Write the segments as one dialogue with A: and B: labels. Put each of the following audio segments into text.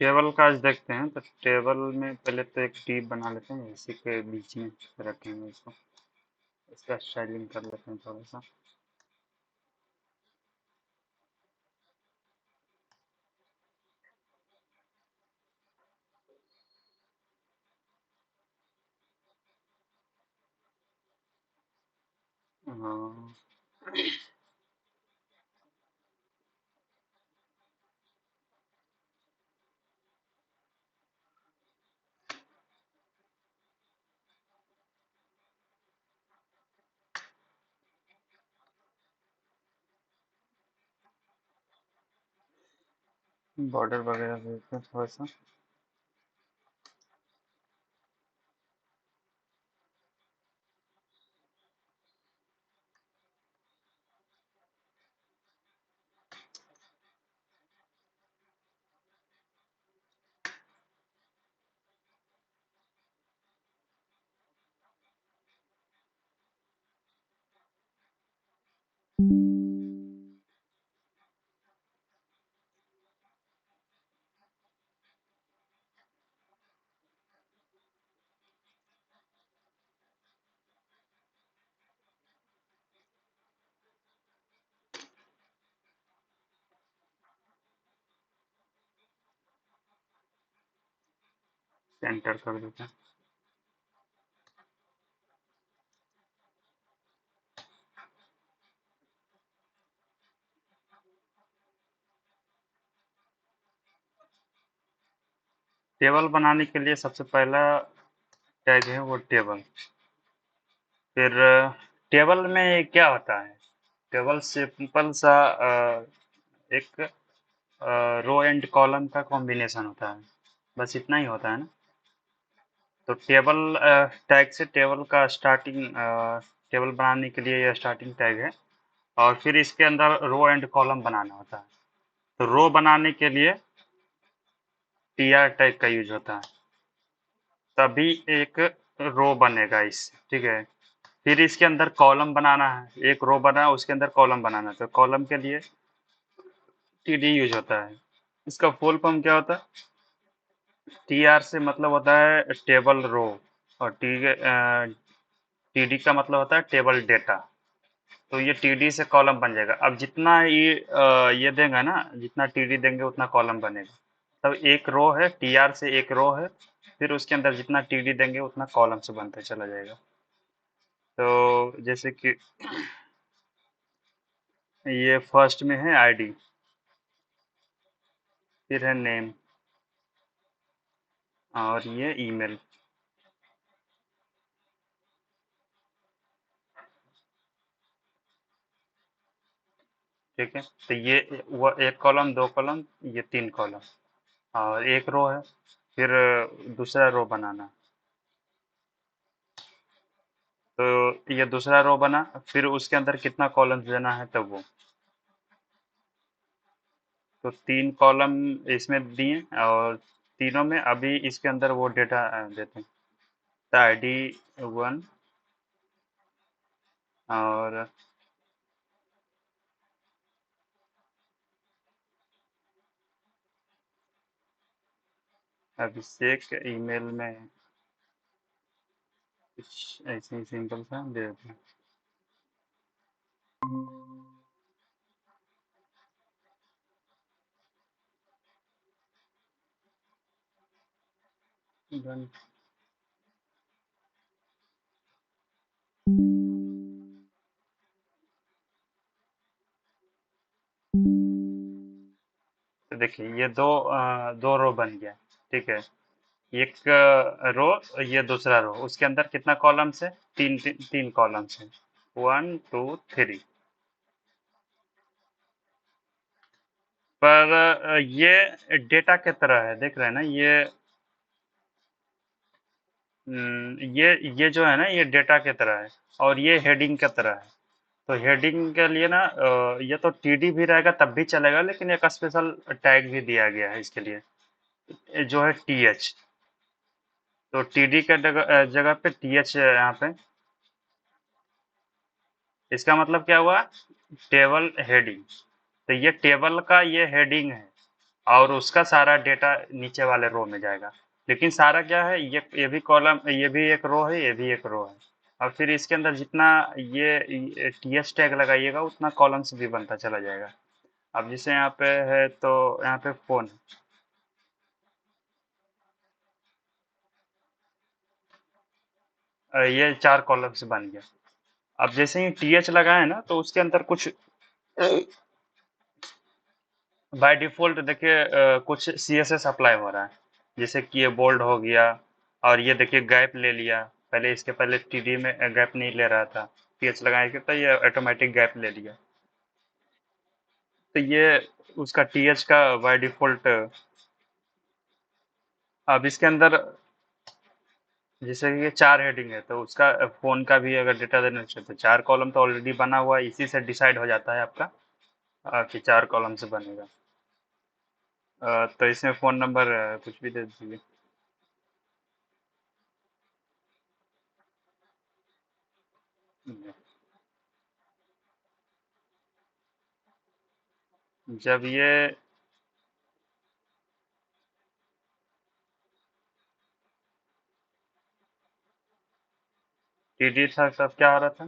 A: Table का आज देखते हैं। तो टेबल में पहले तो एक टीप बना लेते हैं, इसी के बीच में रखेंगे इसको। इसका स्टाइलिंग कर लेते हैं थोड़ा सा। हाँ, बॉर्डर वगैरह देखते हैं थोड़ा सा। एंटर कर देते हैं। टेबल बनाने के लिए सबसे पहला टैग है वो टेबल। फिर टेबल में क्या होता है? टेबल सिंपल सा एक रो एंड कॉलम का कॉम्बिनेशन होता है, बस इतना ही होता है ना। तो टेबल टैग से टेबल का स्टार्टिंग, टेबल बनाने के लिए यह स्टार्टिंग टैग है। और फिर इसके अंदर रो एंड कॉलम बनाना होता है। तो रो बनाने के लिए टी आर टैग का यूज होता है, तभी एक रो बनेगा इससे, ठीक है। फिर इसके अंदर कॉलम बनाना है, एक रो बना उसके अंदर कॉलम बनाना है, तो कॉलम के लिए टी डी यूज होता है। इसका फुल फॉर्म क्या होता है? टी आर से मतलब होता है टेबल रो, और टी डी का मतलब होता है टेबल डेटा। तो ये टी डी से कॉलम बन जाएगा। अब जितना ये देंगे ना, जितना टी डी देंगे उतना कॉलम बनेगा। तब एक रो है, टी आर से एक रो है, फिर उसके अंदर जितना टी डी देंगे उतना कॉलम से बनता चला जाएगा। तो जैसे कि ये फर्स्ट में है आईडी, फिर है नेम, और ये ईमेल। ठीक है, तो ये वो एक कॉलम, दो कॉलम, ये तीन कॉलम, और एक रो है। फिर दूसरा रो बनाना। तो ये दूसरा रो बना, फिर उसके अंदर कितना कॉलम देना है तब वो। तो तीन कॉलम इसमें दिए, और तीनों में अभी इसके अंदर वो डेटा देते हैं। तो आईडी वन, और अभिषेक ईमेल में कुछ ऐसे ही सिंपल सा दे देते हैं। Done। तो देखिए ये दो रो बन गया, ठीक है। एक रो, ये दूसरा रो, उसके अंदर कितना कॉलम्स है? तीन कॉलम्स है। 1 2 3। पर ये डेटा की तरह है, देख रहे हैं ना ये। ये जो है ना, ये डेटा की तरह है, और ये हेडिंग की तरह है। तो हेडिंग के लिए ना ये तो टीडी भी रहेगा तब भी चलेगा, लेकिन एक स्पेशल टैग भी दिया गया है इसके लिए, ये जो है टीएच। तो टीडी के जगह जगह पे टीएच है यहाँ पे। इसका मतलब क्या हुआ? Table heading. तो ये टेबल का ये हेडिंग है, और उसका सारा डेटा नीचे वाले रो में जाएगा। लेकिन सारा क्या है, ये भी कॉलम, ये भी एक रो है, ये भी एक रो है। और फिर इसके अंदर जितना ये टीएच टैग लगाइएगा उतना कॉलम्स भी बनता चला जाएगा। अब जैसे यहाँ पे है, तो यहाँ पे फोन, ये 4 कॉलम्स बन गया। अब जैसे ही टीएच लगाए ना, तो उसके अंदर कुछ बाय डिफ़ॉल्ट देखिए कुछ सीएसएस अप्लाई हो रहा है। जैसे कि ये बोल्ड हो गया, और ये देखिए गैप ले लिया। पहले इसके पहले टीडी में गैप नहीं ले रहा था, टीएच लगाए के तो ये ऑटोमेटिक गैप ले लिया। तो ये उसका टीएच का बाय डिफ़ॉल्ट। अब इसके अंदर जैसे कि ये 4 हेडिंग है, तो उसका फ़ोन का भी अगर डेटा देना चाहिए, तो 4 कॉलम तो ऑलरेडी बना हुआ है, इसी से डिसाइड हो जाता है आपका कि 4 कॉलम से बनेगा। तो इसमें फ़ोन नंबर कुछ भी दे दीजिए। जब ये टीडी था तब क्या हो रहा था?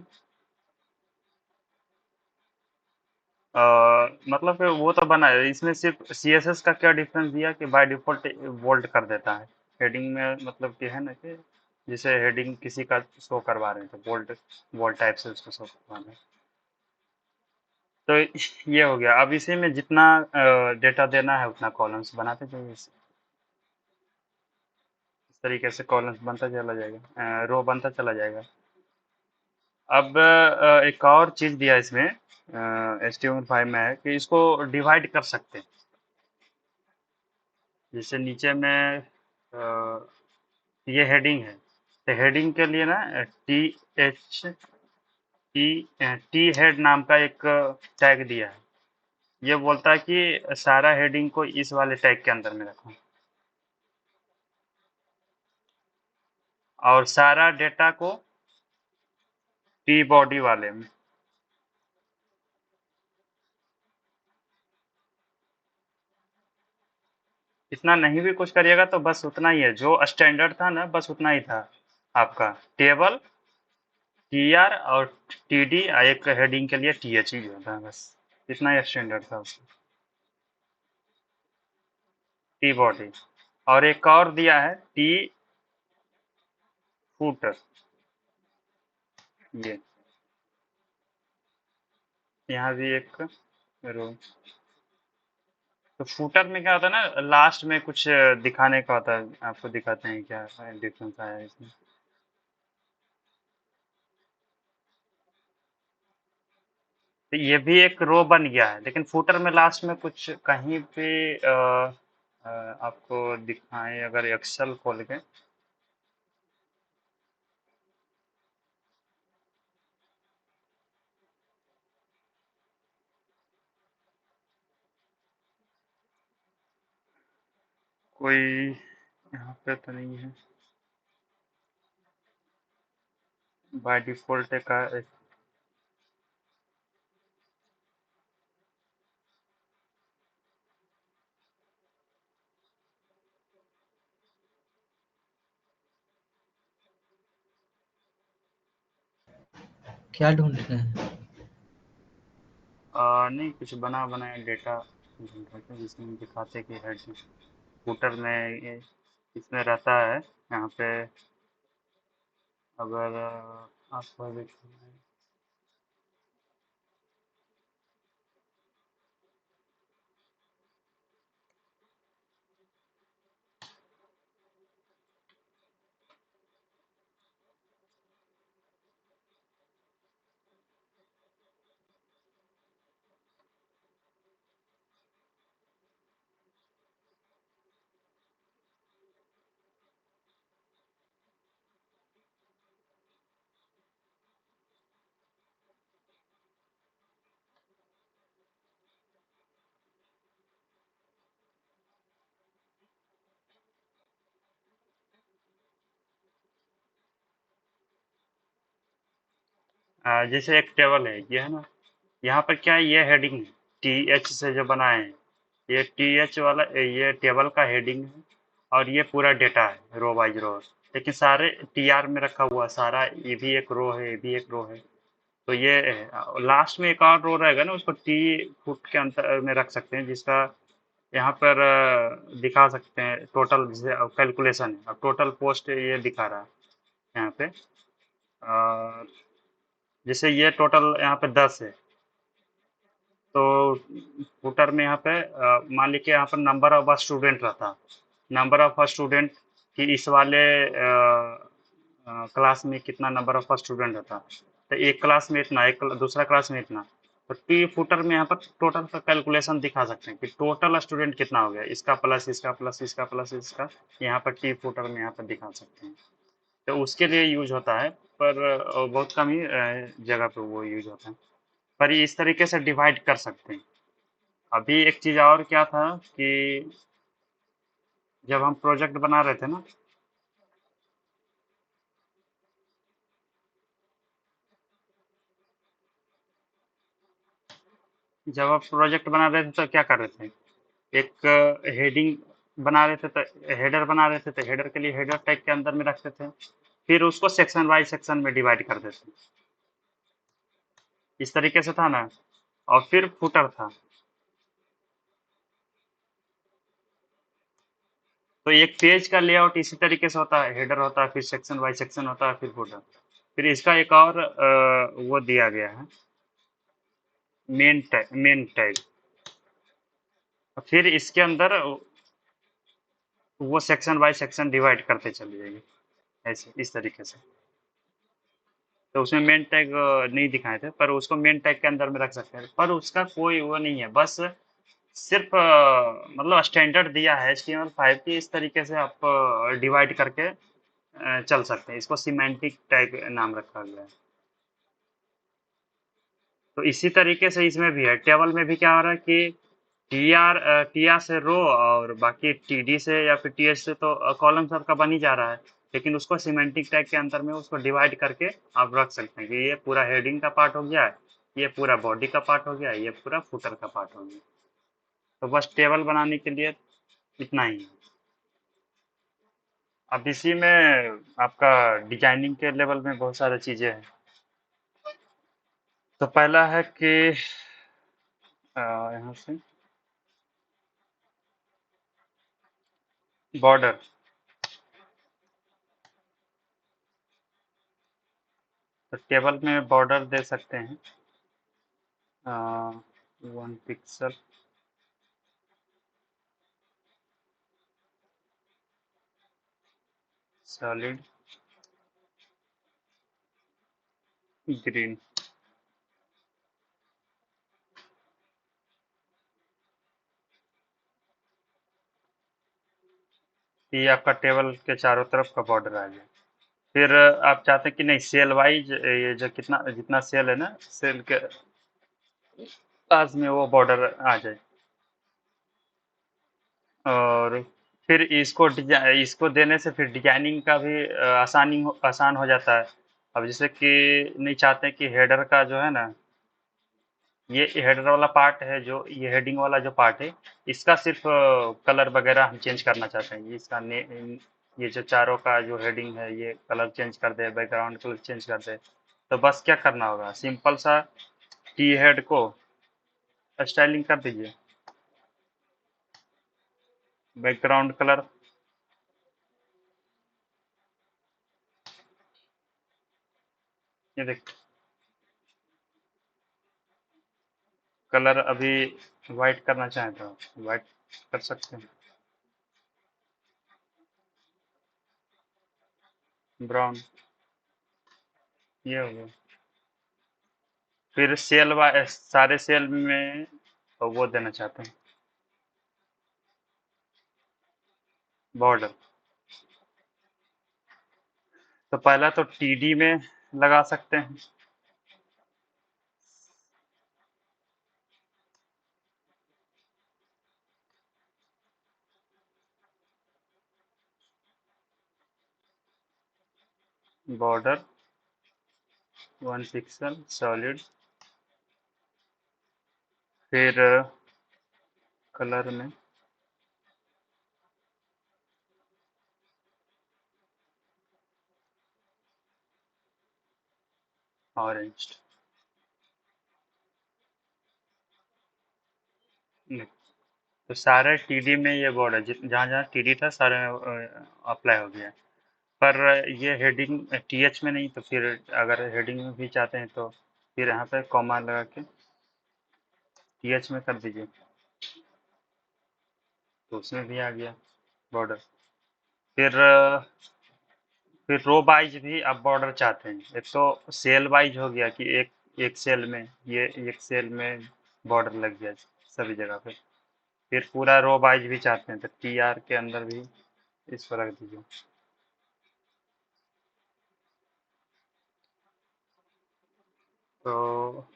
A: मतलब कि वो तो बना है, इसमें सिर्फ सीएसएस का क्या डिफरेंस दिया कि बाय डिफॉल्ट बोल्ड कर देता है हेडिंग में। मतलब कि है ना कि जैसे हेडिंग किसी का शो करवा रहे हैं, तो बोल्ड बोल्ड टाइप से उसको शो करवा रहे हैं। तो ये हो गया। अब इसी में जितना डेटा देना है उतना कॉलम्स बनाते जाइए, इस तरीके से कॉलम्स बनता चला जाएगा, रो बनता चला जाएगा। अब एक और चीज दिया इसमें HTML5 में है कि इसको डिवाइड कर सकते हैं। जैसे नीचे में ये हेडिंग है, तो हेडिंग के लिए ना टी हेड नाम का एक टैग दिया है। ये बोलता है कि सारा हेडिंग को इस वाले टैग के अंदर में रखो, और सारा डेटा को टी बॉडी वाले में। इतना नहीं भी कुछ करिएगा तो बस उतना ही है, जो स्टैंडर्ड था ना बस उतना ही था आपका। टेबल, टीआर और टीडी, एक हेडिंग के लिए टीएच ही होता है, बस इतना ही स्टैंडर्ड था उसका। टी बॉडी, और एक और दिया है टी फूटर। ये यहाँ भी एक रो। तो फूटर में क्या होता है ना, लास्ट में कुछ दिखाने का होता है, आपको दिखाते हैं क्या डिफरेंस आया है इसमें। तो ये भी एक रो बन गया है, लेकिन फूटर में लास्ट में कुछ कहीं पे आपको दिखाएं अगर एक्सेल खोल के। कोई यहाँ पे तो नहीं है बाय डिफॉल्ट का।
B: क्या ढूंढ रहे हैं?
A: नहीं, कुछ बना बनाया डेटा ढूंढ रहे थे जिसमें दिखाते कि हेड फुटर में ये इसमें रहता है यहाँ पे। अगर आपको देखना है, जैसे एक टेबल है, ये है ना, यहाँ पर क्या है, ये हेडिंग है, टी एच से जो बनाए हैं, ये टी एच वाला ये टेबल का हेडिंग है, और ये पूरा डेटा है रो बाई रो, लेकिन सारे टी आर में रखा हुआ सारा, ये भी एक रो है, ये भी एक रो है। तो ये लास्ट में एक और रो रहेगा ना, उसको टी फुट के अंतर में रख सकते हैं, जिसका यहाँ पर दिखा सकते हैं टोटल, जैसे कैलकुलेशन है, अब टोटल पोस्ट ये दिखा रहा है यहाँ पे। जैसे ये टोटल यहाँ पे 10 है, तो फुटर में यहाँ पे मान लीजिए यहाँ पर नंबर ऑफ स्टूडेंट रहता, नंबर ऑफ स्टूडेंट कि इस वाले क्लास में कितना नंबर ऑफ स्टूडेंट रहता, तो एक क्लास में इतना, दूसरा क्लास में इतना, तो टी फुटर में यहाँ पर टोटल का कैलकुलेशन दिखा सकते हैं कि टोटल स्टूडेंट कितना हो गया, इसका प्लस इसका प्लस इसका प्लस इसका, यहाँ पर टी फुटर में यहाँ पर दिखा सकते हैं। तो उसके लिए यूज होता है, पर बहुत कम ही जगह पे वो यूज होता है, पर ये इस तरीके से डिवाइड कर सकते हैं। अभी एक चीज और क्या था कि जब हम प्रोजेक्ट बना रहे थे ना, जब आप प्रोजेक्ट बना रहे थे तो क्या कर रहे थे, एक हेडिंग बना रहे थे, तो हेडर बना रहे थे, तो हेडर के लिए हेडर टैग के अंदर में रखते थे, फिर उसको सेक्शन वाइज सेक्शन में डिवाइड कर देते, इस तरीके से था ना। और फिर फुटर था, तो एक पेज का लेआउट इसी तरीके से होता है, हेडर होता है, फिर सेक्शन वाइज सेक्शन होता है, फिर फुटर, फिर इसका एक और वो दिया गया है, मेन टैग, फिर इसके अंदर वो सेक्शन बाय सेक्शन डिवाइड करते चले जाएंगे, ऐसे इस तरीके से। तो उसमें मेन टैग नहीं दिखाए थे, पर उसको मेन टैग के अंदर में रख सकते हैं, पर उसका कोई वो नहीं है, बस सिर्फ मतलब स्टैंडर्ड दिया है HTML5 की, इस तरीके से आप डिवाइड करके चल सकते हैं, इसको सिमेंटिक टैग नाम रखा गया है। तो इसी तरीके से इसमें भी है, टेबल में भी क्या हो रहा है कि टी आर से रो, और बाकी टी डी से या फिर टी एच से तो कॉलम सबका बन ही जा रहा है, लेकिन उसको सिमेंटिक टैग के अंदर में उसको डिवाइड करके आप रख सकते हैं कि ये पूरा हेडिंग का पार्ट हो गया, ये पूरा बॉडी का पार्ट हो गया, ये पूरा फुटर का पार्ट हो गया। तो बस टेबल बनाने के लिए इतना ही है। अब इसी में आपका डिजाइनिंग के लेवल में बहुत सारी चीजें हैं। तो पहला है कि यहाँ से बॉर्डर, तो टेबल में बॉर्डर दे सकते हैं 1 पिक्सल, सॉलिड ग्रीन। ये आपका टेबल के चारों तरफ का बॉर्डर आ गया। फिर आप चाहते हैं कि नहीं, सेल वाइज ये जो कितना जितना सेल है ना, सेल के पास में वो बॉर्डर आ जाए, और फिर इसको देने से फिर डिजाइनिंग का भी आसान हो जाता है। अब जैसे कि नहीं चाहते कि हेडर का जो है ना, ये हेडर वाला पार्ट है, जो ये हेडिंग वाला जो पार्ट है, इसका सिर्फ कलर वगैरह हम चेंज करना चाहते हैं, ये जो चारों का जो हेडिंग है, ये कलर चेंज कर दे, बैकग्राउंड कलर चेंज कर दे, तो बस क्या करना होगा, सिंपल सा टी हेड को स्टाइलिंग कर दीजिए, बैकग्राउंड कलर, ये देख, कलर अभी वाइट करना चाहें तो वाइट कर सकते हैं, ब्राउन, ये हो गया। फिर सारे सेल में वो देना चाहते हैं, बॉर्डर, तो पहला तो टीडी में लगा सकते हैं, बॉर्डर, 1 पिक्सल सॉलिड, फिर कलर में ऑरेंज। तो सारे टीडी में ये बॉर्डर जहाँ जहाँ टीडी था सारे में अप्लाई हो गया। पर ये हेडिंग टीएच में नहीं, तो फिर अगर हेडिंग में भी चाहते हैं तो फिर यहाँ पे कॉमा लगा के टीएच में कर दीजिए, तो उसमें भी आ गया बॉर्डर। फिर फिर रो वाइज भी आप बॉर्डर चाहते हैं। एक तो सेल वाइज हो गया कि एक एक सेल में, ये एक सेल में बॉर्डर लग गया सभी जगह पे। फिर पूरा रो वाइज भी चाहते हैं तो टी आर के अंदर भी इसको रख दीजिए। तो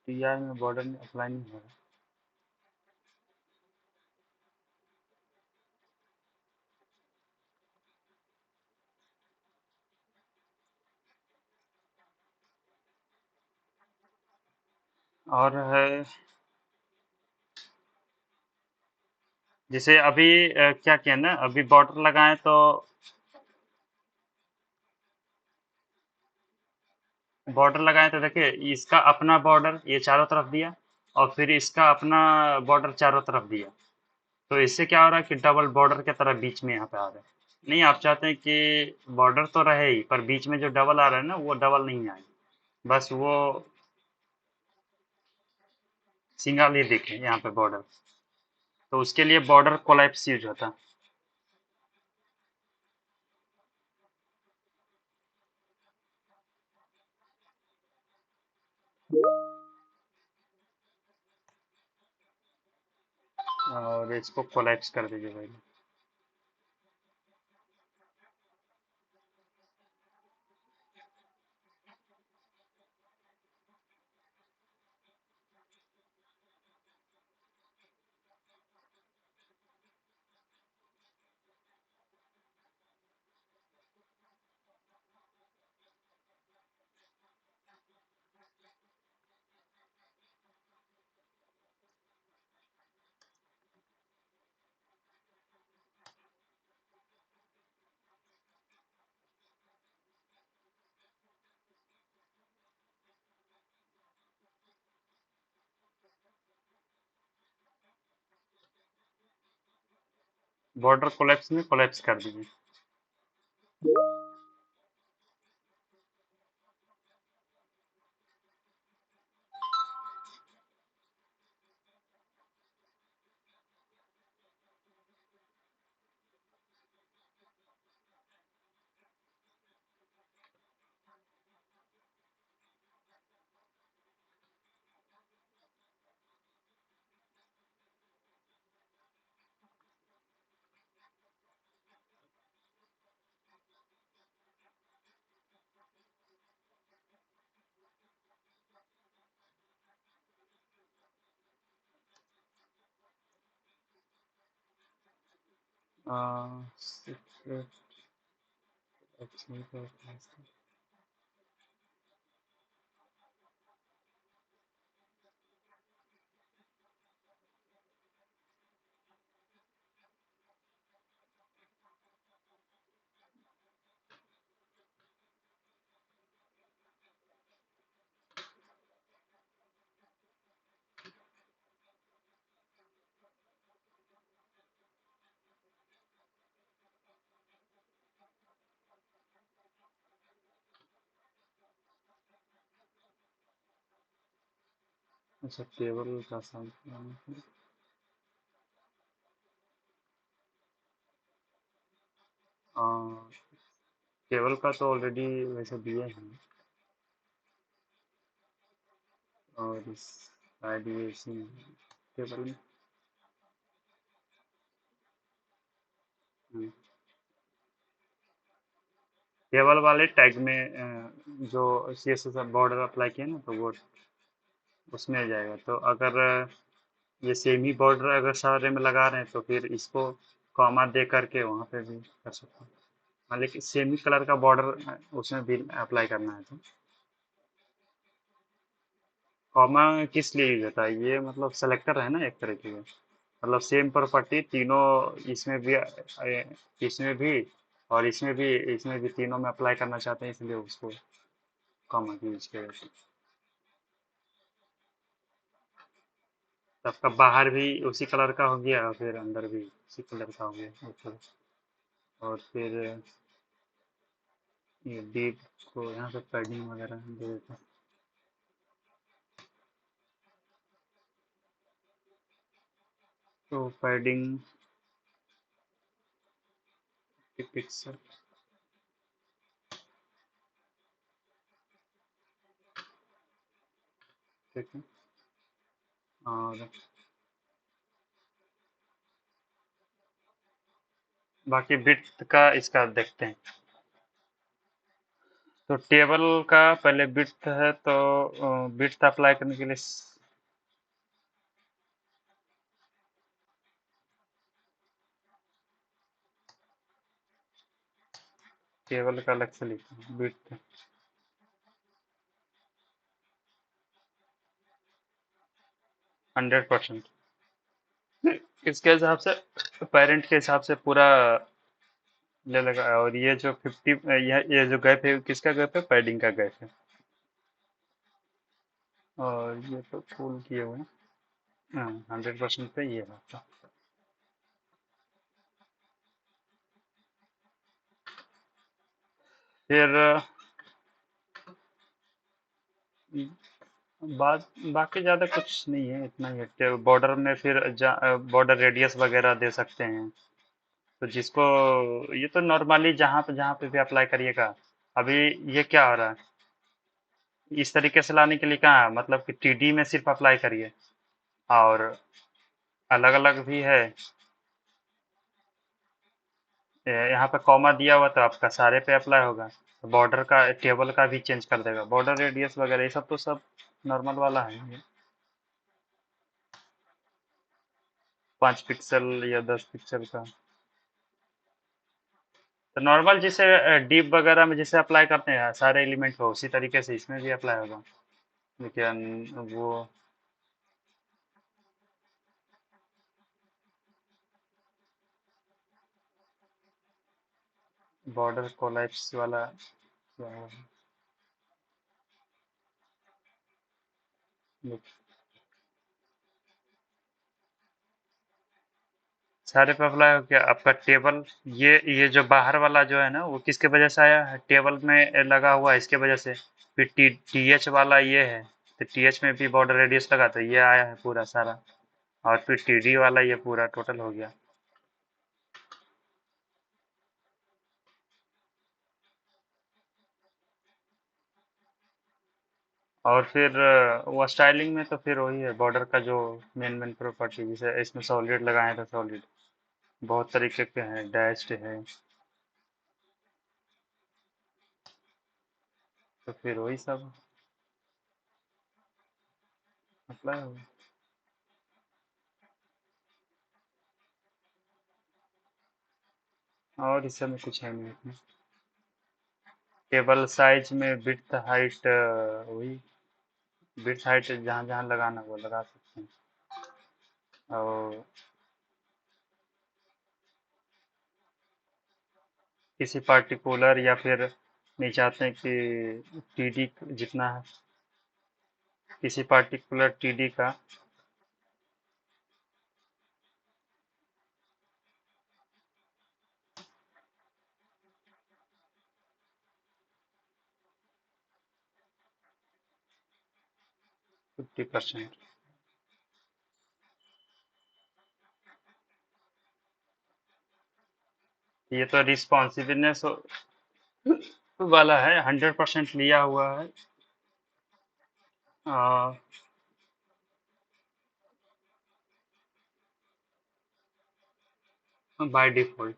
A: टी आर में बॉर्डर में अप्लाई नहीं हो रहा। और है जैसे अभी क्या किया ना, अभी बॉर्डर लगाएं तो देखिए इसका अपना बॉर्डर ये चारों तरफ दिया, और फिर इसका अपना बॉर्डर चारों तरफ दिया। तो इससे क्या हो रहा है कि डबल बॉर्डर की तरह बीच में यहाँ पे आ रहा है। नहीं, आप चाहते हैं कि बॉर्डर तो रहे ही, पर बीच में जो डबल आ रहा है ना वो डबल नहीं आए, बस वो सिंगल ही दिखे यहाँ पे बॉर्डर। तो उसके लिए बॉर्डर कोलैप्स यूज होता है। और इसको कोलैप्स कर दीजिए भाई। बॉर्डर कोलैप्स में कोलैप्स कर दीजिए। सीक्रेट अच्छा, टेबल का साइज टेबल का तो ऑलरेडी वैसे दिया है। और इस आईडीएसी टेबल में टेबल वाले टैग में जो सीएसएस बॉर्डर अप्लाई किया ना, तो वो उसमें आ जाएगा। तो अगर ये सेम ही बॉर्डर अगर सारे में लगा रहे हैं तो फिर इसको कॉमा दे करके वहाँ पे भी कर सकते हैं। हाँ, लेकिन सेम ही कलर का बॉर्डर उसमें भी अप्लाई करना है तो कॉमा किस लिए यूज होता है? ये मतलब सेलेक्टर है ना एक तरीके का, मतलब सेम प्रॉपर्टी तीनों इसमें भी इसमें भी और इसमें भी तीनों में अप्लाई करना चाहते हैं, इसलिए उसको कॉमा की यूज किया जाता है। सबका बाहर भी उसी कलर का हो गया और फिर अंदर भी उसी कलर का हो गया ऊपर। और फिर ये डीप को यहाँ पे पैडिंग वगैरह दे देता हूँ। तो पैडिंग पिक्सल, ठीक है। और बाकी बिट का इसका देखते हैं। तो टेबल का पहले बिट है तो बिट अप्लाई करने के लिए टेबल का अलग से लिखते हैं बिट 100%। इसके हिसाब से पेरेंट के हिसाब से पूरा ले लगा। और ये जो 50 ये जो गैप है किसका गैप है? पैडिंग का गैप है। और ये तो फुल किए हुए हैं। हाँ, 100% पे ये है। फिर बाद बाकी ज़्यादा कुछ नहीं है, इतना ही है। बॉर्डर में फिर बॉर्डर रेडियस वगैरह दे सकते हैं। तो जिसको ये तो नॉर्मली जहाँ पे भी अप्लाई करिएगा। अभी ये क्या हो रहा है, इस तरीके से लाने के लिए कहाँ है? मतलब कि टीडी में सिर्फ अप्लाई करिए और अलग अलग भी है। यहाँ पे कॉमा दिया हुआ तो आपका सारे पे अप्लाई होगा। बॉर्डर का टेबल का भी चेंज कर देगा, बॉर्डर रेडियस वगैरह ये सब तो सब नॉर्मल वाला है ये। 5 पिक्सल या 10 पिक्सल का। तो नॉर्मल जैसे डीप वगैरह में जैसे अप्लाई करते हैं सारे एलिमेंट को, उसी तरीके से इसमें भी अप्लाई होगा। लेकिन वो बॉर्डर कोलैप्स वाला क्या है? सारे पे अप्लाई हो गया आपका टेबल। ये जो बाहर वाला जो है ना वो किसके वजह से आया है? टेबल में लगा हुआ है इसके वजह से। फिर टीएच वाला ये है, तो टीएच में भी बॉर्डर रेडियस लगा तो ये आया है पूरा सारा। और फिर टीडी वाला ये पूरा टोटल हो गया। और फिर वो स्टाइलिंग में तो फिर वही है बॉर्डर का जो मेन प्रॉपर्टी, जैसे इसमें सॉलिड लगाए तो सॉलिड बहुत तरीके के हैं, डैश्ड है। तो फिर वही सब अप्लाई होगा। और इस सब में कुछ है नहीं इसमें। टेबल साइज में विड्थ हाइट वही विड्थ हाइट जहाँ जहाँ लगाना वो लगा सकते हैं। और किसी पार्टिकुलर या फिर नहीं चाहते हैं कि टीडी जितना है, किसी पार्टिकुलर टीडी का 50%। ये तो रिस्पॉन्सिवनेस वाला है, 100% लिया हुआ है बाय डिफॉल्ट।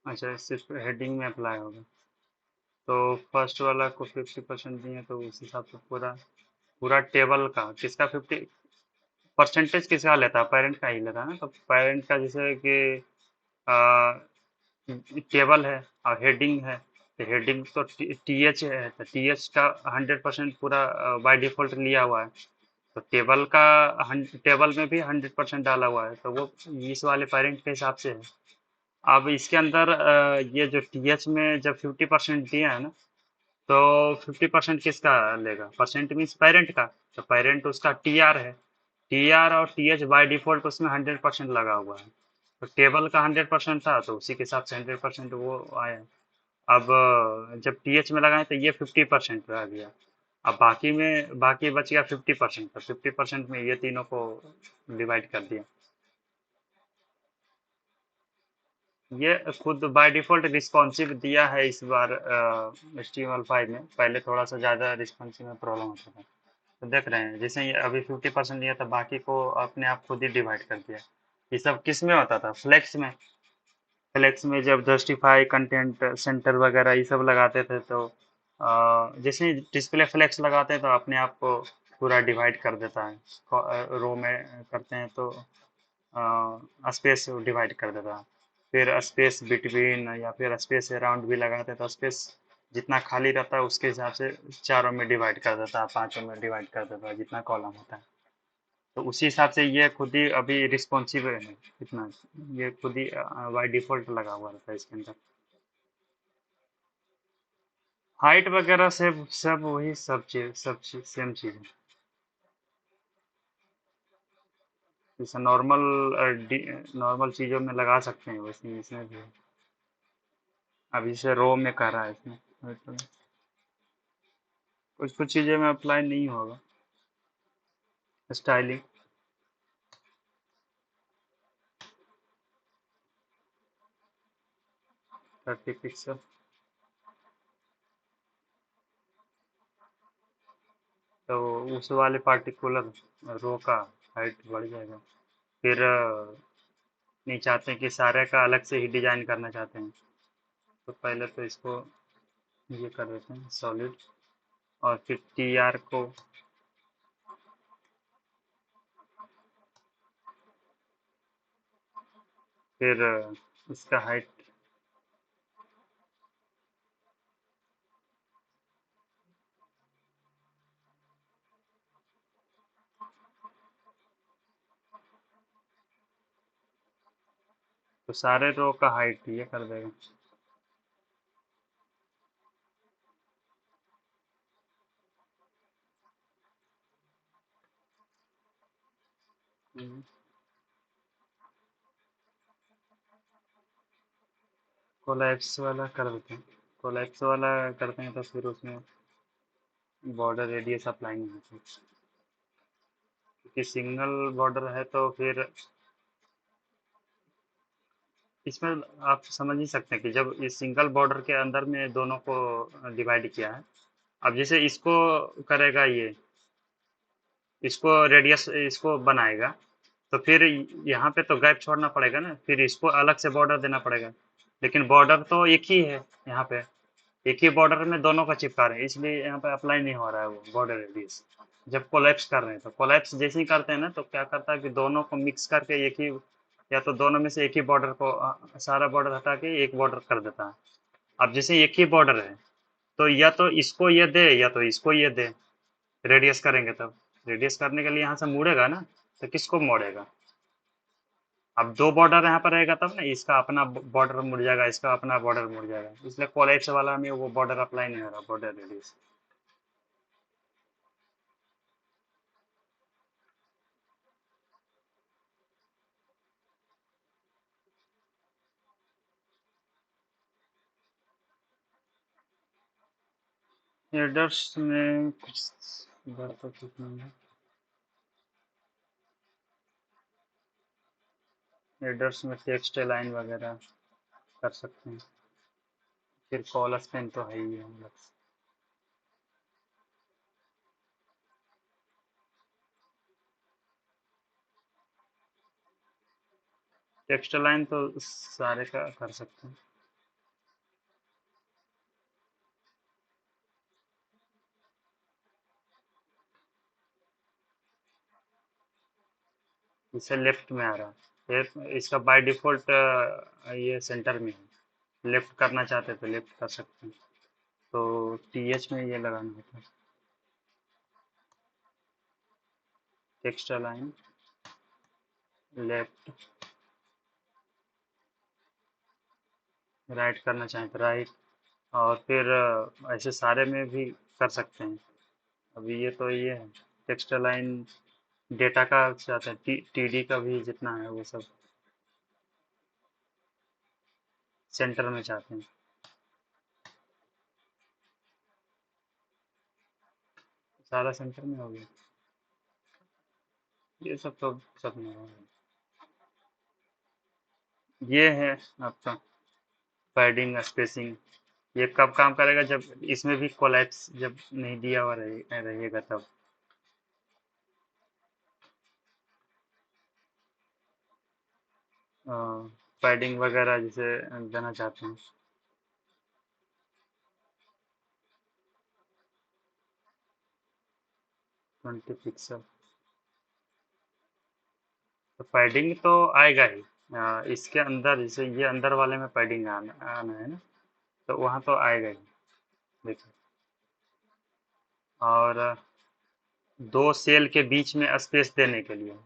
A: अच्छा, सिर्फ हेडिंग में अप्लाई होगा। तो फर्स्ट वाला को 50% दिए, तो उस हिसाब से पूरा पूरा टेबल का किसका 50% किसका लेता है? पेरेंट का ही लेता है ना। तो पेरेंट का जैसे कि टेबल है और हेडिंग है, तो हेडिंग तो टीएच है, तो टीएच का 100% पूरा बाय डिफॉल्ट लिया हुआ है। तो टेबल में भी 100% डाला हुआ है, तो वो इस वाले पेरेंट के हिसाब से है। अब इसके अंदर ये जो टीएच में जब 50% दिया है ना, तो 50% किसका लेगा? परसेंट मीन्स पेरेंट का। तो पेरेंट उसका टीआर है। टीआर और टीएच बाय डिफॉल्ट उसमें 100% लगा हुआ है। तो टेबल का 100% था, तो उसी के हिसाब से 100% वो आया। अब जब टीएच में लगाए तो ये 50% रह गया। अब बाकी बच गया 50%। तो 50% में ये तीनों को डिवाइड कर दिया। ये खुद बाय डिफॉल्ट रिस्पॉन्सिव दिया है इस बार HTML5 में। पहले थोड़ा सा ज़्यादा रिस्पॉन्सिव में प्रॉब्लम होता था। तो देख रहे हैं, जैसे ये अभी 50% दिया था, बाकी को अपने आप खुद ही डिवाइड कर दिया। ये सब किस में होता था? फ्लेक्स में। फ्लेक्स में जब जस्टिफाई कंटेंट सेंटर वगैरह ये सब लगाते थे, तो जैसे डिस्प्ले फ्लेक्स लगाते हैं तो अपने आप को पूरा डिवाइड कर देता है। रो में करते हैं तो स्पेस डिवाइड कर देता है। फिर स्पेस बिटवीन या फिर स्पेस अराउंड भी लगाते हैं, तो स्पेस जितना खाली रहता है उसके हिसाब से चारों में डिवाइड कर देता है, पांचों में डिवाइड कर देता है, जितना कॉलम होता है। तो उसी हिसाब से ये खुद ही अभी रिस्पॉन्सिव है कितना। ये खुद ही बाय डिफॉल्ट लगा हुआ रहता है इसके अंदर। हाइट वगैरह से सब वही सब चीज सेम चीज है। जैसे नॉर्मल चीजों में लगा सकते हैं, वैसे इसमें भी है। अभी से रो में कर रहा है इसमें। तो कुछ कुछ चीजें में अप्लाई नहीं होगा। Styling, 30 pixel. तो उस वाले पार्टिकुलर रो का हाइट बढ़ जाएगा। फिर नहीं चाहते कि सारे का अलग से ही डिजाइन करना चाहते हैं, तो पहले तो इसको ये कर देते हैं सॉलिड। और फिर टी आर को फिर इसका हाइट। तो सारे रो का हाइट ये कर देगा। कोलैप्स वाला कर देते हैं। कोलैप्स वाला करते हैं तो फिर उसमें बॉर्डर रेडियस अप्लाई नहीं होती, क्योंकि सिंगल बॉर्डर है तो फिर इसमें आप समझ ही सकते हैं कि जब इस सिंगल बॉर्डर के अंदर में दोनों को डिवाइड किया है। अब जैसे इसको करेगा ये, इसको रेडियस इसको बनाएगा, तो फिर यहाँ पे तो गैप छोड़ना पड़ेगा ना, फिर इसको अलग से बॉर्डर देना पड़ेगा। लेकिन बॉर्डर तो एक ही है यहाँ पे। एक ही बॉर्डर में दोनों का चिपका रहे हैं, इसलिए यहाँ पे अप्लाई नहीं हो रहा है वो बॉर्डर रेडियस। जब कोलैप्स कर रहे हैं, तो कोलैप्स जैसे ही करते हैं ना, तो क्या करता है कि दोनों को मिक्स करके एक ही, या तो दोनों में से एक ही बॉर्डर को सारा बॉर्डर हटा के एक बॉर्डर कर देता है। अब जैसे एक ही बॉर्डर है, तो या तो इसको ये दे या तो इसको ये दे। रेडियस करेंगे तब, रेडियस करने के लिए यहाँ से मुड़ेगा ना, तो किसको मोड़ेगा? अब दो बॉर्डर यहाँ पर रहेगा तब ना, इसका अपना बॉर्डर मुड़ जाएगा, इसका अपना बॉर्डर मुड़ जाएगा, इसलिए कोलैप्स वाला में वो बॉर्डर अप्लाई नहीं हो रहा, बॉर्डर रेडियस। हेडर्स में कुछ इधर तो ठीक नहीं है। हेडर्स में टेक्स्ट लाइन वगैरह कर सकते हैं। फिर कॉल स्पेन तो है ही है हम लोग। टेक्स्ट लाइन तो सारे का कर सकते हैं। इसे लेफ्ट में आ रहा है, फिर इसका बाय डिफॉल्ट ये सेंटर में है। लेफ्ट करना चाहते तो लेफ्ट कर सकते हैं। तो टीएच में ये लगाना होता है, टेक्स्ट लाइन लेफ्ट। राइट करना चाहें तो राइट। और फिर ऐसे सारे में भी कर सकते हैं। अभी ये तो ये है टेक्स्ट लाइन। डेटा का चाहते हैं, टीडी का भी जितना है वो सब सेंटर में चाहते हैं। सारा सेंटर में हो गया। ये सब तो सब में हो गया। ये है आपका पैडिंग स्पेसिंग। ये कब काम करेगा, जब इसमें भी कोलैप्स जब नहीं दिया हुआ रहेगा तब। पैडिंग वगैरह जैसे देना चाहते हैं। 20 पिक्सल तो पैडिंग तो आएगा ही। इसके अंदर जैसे ये अंदर वाले में पैडिंग आना है ना, तो वहाँ तो आएगा ही। देखिए, और दो सेल के बीच में स्पेस देने के लिए,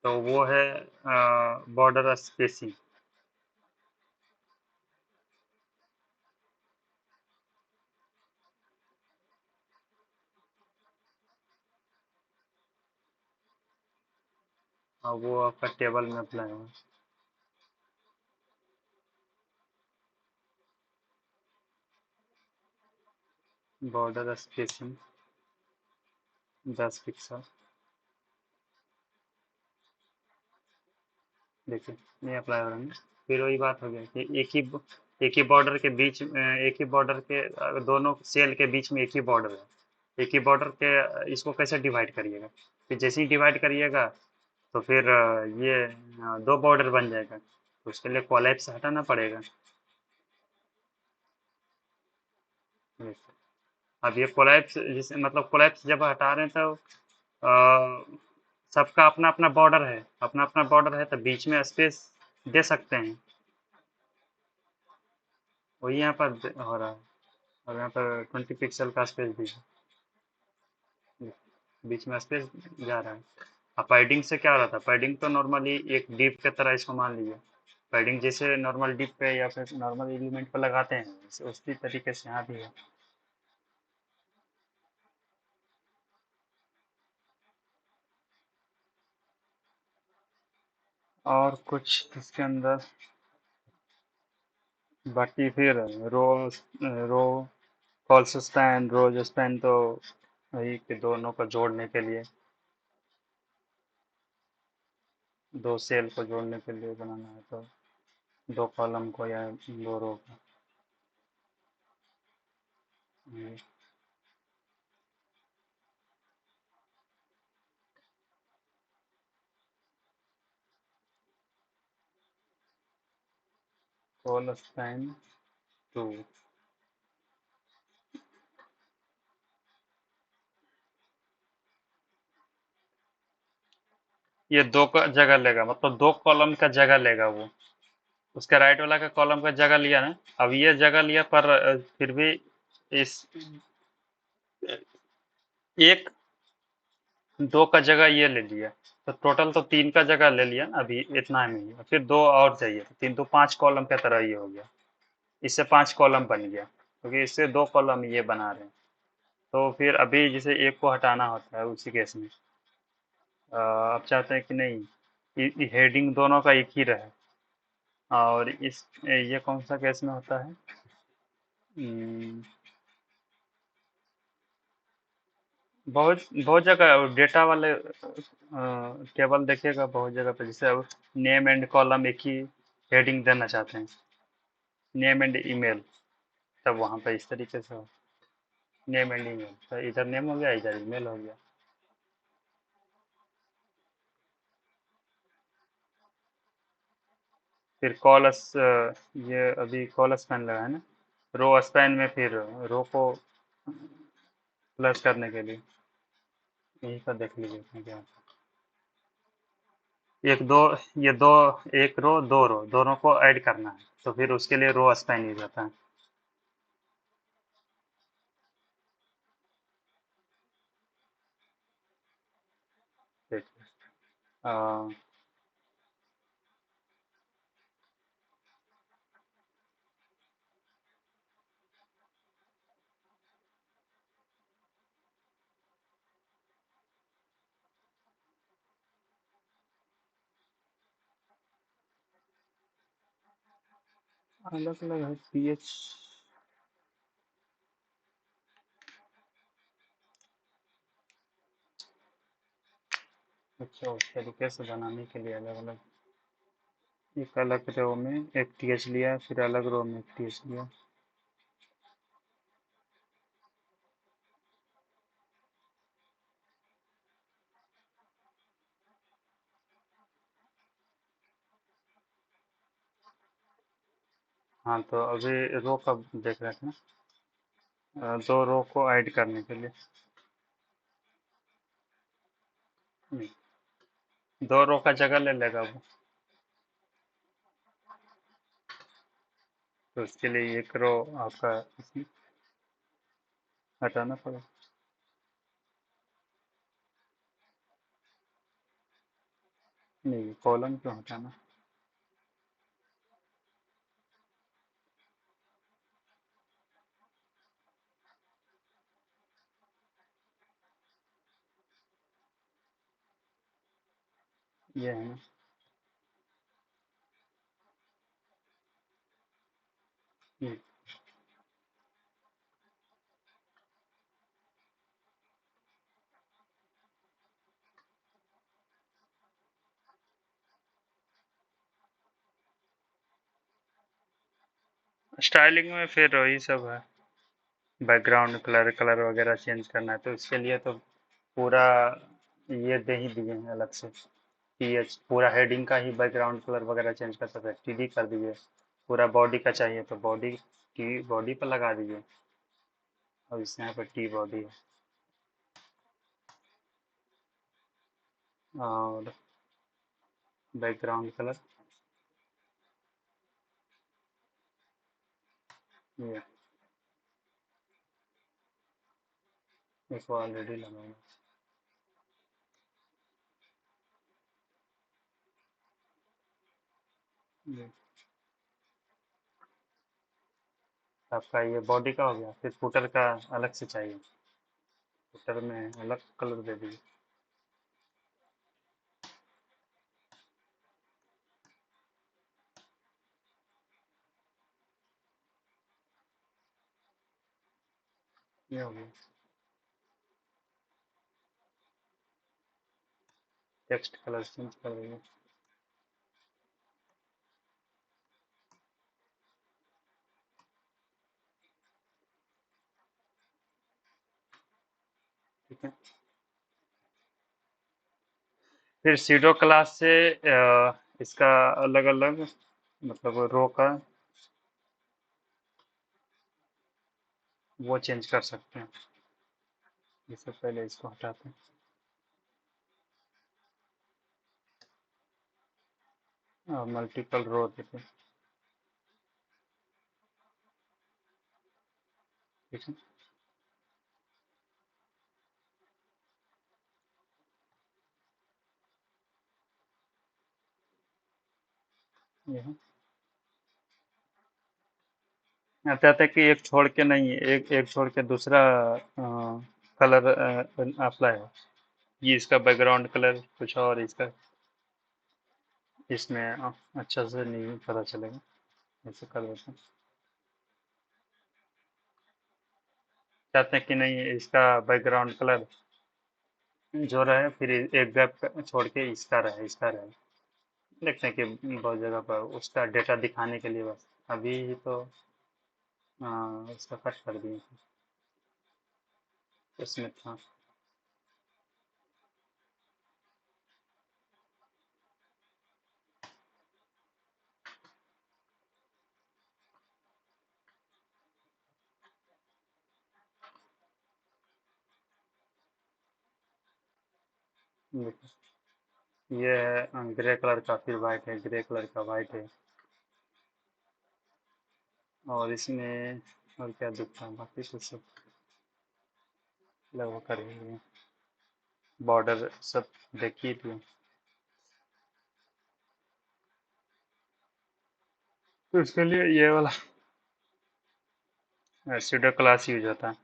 A: तो वो है बॉर्डर स्पेसिंग। और वो आपका टेबल में अप्लाई होगा। Border spacing 10 pixel. देखिए, नहीं अप्लाई हो रहा है ना। फिर वही बात हो गया कि एक ही बॉर्डर के बीच एक ही बॉर्डर के दोनों सेल के बीच में एक ही बॉर्डर है। एक ही बॉर्डर के इसको कैसे डिवाइड करिएगा? फिर जैसे ही डिवाइड करिएगा तो फिर ये दो बॉर्डर बन जाएगा, तो उसके लिए कोलैप्स हटाना पड़ेगा। ये। अब ये कोलैप्स जिस मतलब कोलैप्स जब हटा रहे हैं तो सबका अपना अपना बॉर्डर है, अपना अपना बॉर्डर है, तो बीच में स्पेस दे सकते हैं। वही यहाँ पर हो रहा है। और यहाँ पर 20 पिक्सल का स्पेस भी है। बीच में स्पेस जा रहा है। अब पैडिंग से क्या हो रहा था? पैडिंग तो नॉर्मली एक डिप की तरह इसको मान लीजिए। पैडिंग जैसे नॉर्मल डिप पे या फिर नॉर्मल एलिमेंट पे लगाते हैं, उसी तरीके से यहाँ भी है। और कुछ इसके अंदर बाकी फिर रो रो कॉल्स स्पैन रोज स्पैन तो वही कि दोनों को जोड़ने के लिए, दो सेल को जोड़ने के लिए बनाना है, तो दो कॉलम को या दो रो को। Call span 2। ये दो का जगह लेगा, मतलब दो कॉलम का जगह लेगा वो। उसका राइट वाला का कॉलम का जगह लिया ना। अब ये जगह लिया, पर फिर भी इस एक दो का जगह ये ले लिया, तो टोटल तो तीन का जगह ले लिया ना अभी इतना में ही। फिर दो और चाहिए, तो तीन तो पांच कॉलम का तरह ये हो गया। इससे पांच कॉलम बन गया, क्योंकि इससे दो कॉलम ये बना रहे हैं। तो फिर अभी जैसे एक को हटाना होता है उसी केस में आप चाहते हैं कि नहीं हेडिंग दोनों का एक ही रहे, और इस ये कौन सा केस में होता है? हम्म, बहुत बहुत जगह डेटा वाले टेबल देखिएगा बहुत जगह पे, जैसे अब नेम एंड कॉलम एक ही हेडिंग देना चाहते हैं, नेम एंड ईमेल, तब वहाँ पे इस तरीके से हो, नेम एंड ईमेल, तो इधर नेम हो गया इधर ईमेल हो गया। फिर ये अभी कॉल स्पैन लगा है ना, रो स्पैन में फिर रो को प्लस करने के लिए यही का देख लीजिए इसमें क्या होता है। एक दो, ये दो, एक रो दो रो दोनों को ऐड करना है, तो फिर उसके लिए रो स्पैन यूज होता है। देखिए अलग अलग है पीएच। अच्छा, उस तरीके से बनाने के लिए अलग अलग, एक अलग रो में एक टीएच लिया, फिर अलग रो में एक टीएच लिया। हाँ, तो अभी रो का देख रहे थे ना, दो रो को ऐड करने के लिए। नहीं, दो रो का जगह ले लेगा वो, तो उसके लिए एक रो आपका इसमें हटाना पड़ेगा। नहीं, कॉलम क्यों हटाना? ये है ना, ये स्टाइलिंग में फिर वही सब है, बैकग्राउंड कलर कलर वगैरह चेंज करना है, तो इसके लिए तो पूरा ये दे ही दिए हैं अलग से, पीएच पूरा हेडिंग का ही बैकग्राउंड कलर वगैरह चेंज कर सकते हैं, टीडी कर दीजिए। पूरा बॉडी का चाहिए तो बॉडी, टी बॉडी पर लगा दीजिए, और इस यहाँ पर टी बॉडी है। और बैकग्राउंड कलर ये इसको ऑलरेडी लगा हुआ है। ये आपका ये बॉडी का हो गया, फिर फुटर का अलग से चाहिए, फुटर में अलग कलर दे दीजिए। ये हो गया, टेक्स्ट कलर चेंज कर देंगे। ठीक है, फिर सीडो क्लास से इसका अलग अलग, मतलब रो का वो चेंज कर सकते हैं। इससे पहले इसको हटाते हैं, मल्टीपल रो देते हैं। ठीक है, ये है। आप चाहते हैं कि एक छोड़ के नहीं, एक एक छोड़ के दूसरा कलर अप्लाई हो, ये इसका बैकग्राउंड कलर कुछ और इसका इसमें अच्छा से नहीं पता चलेगा, ऐसे कर देते हैं। चाहते हैं कि नहीं इसका बैकग्राउंड कलर जो रहे, फिर एक गैप छोड़ के इसका रहे। देखते हैं कि बहुत जगह पर उसका डेटा दिखाने के लिए बस। अभी तो इसका कट कर दिए थे, इसमें था। देखो, ये है ग्रे कलर का, फिर वाइट है, ग्रे कलर का वाइट है। और इसमें और क्या दिखता है, बाकी तो सब लगभग कर ही लिए। बॉर्डर सब देखिए थी। तो इसके लिए ये वाला सीडो क्लास यूज होता है।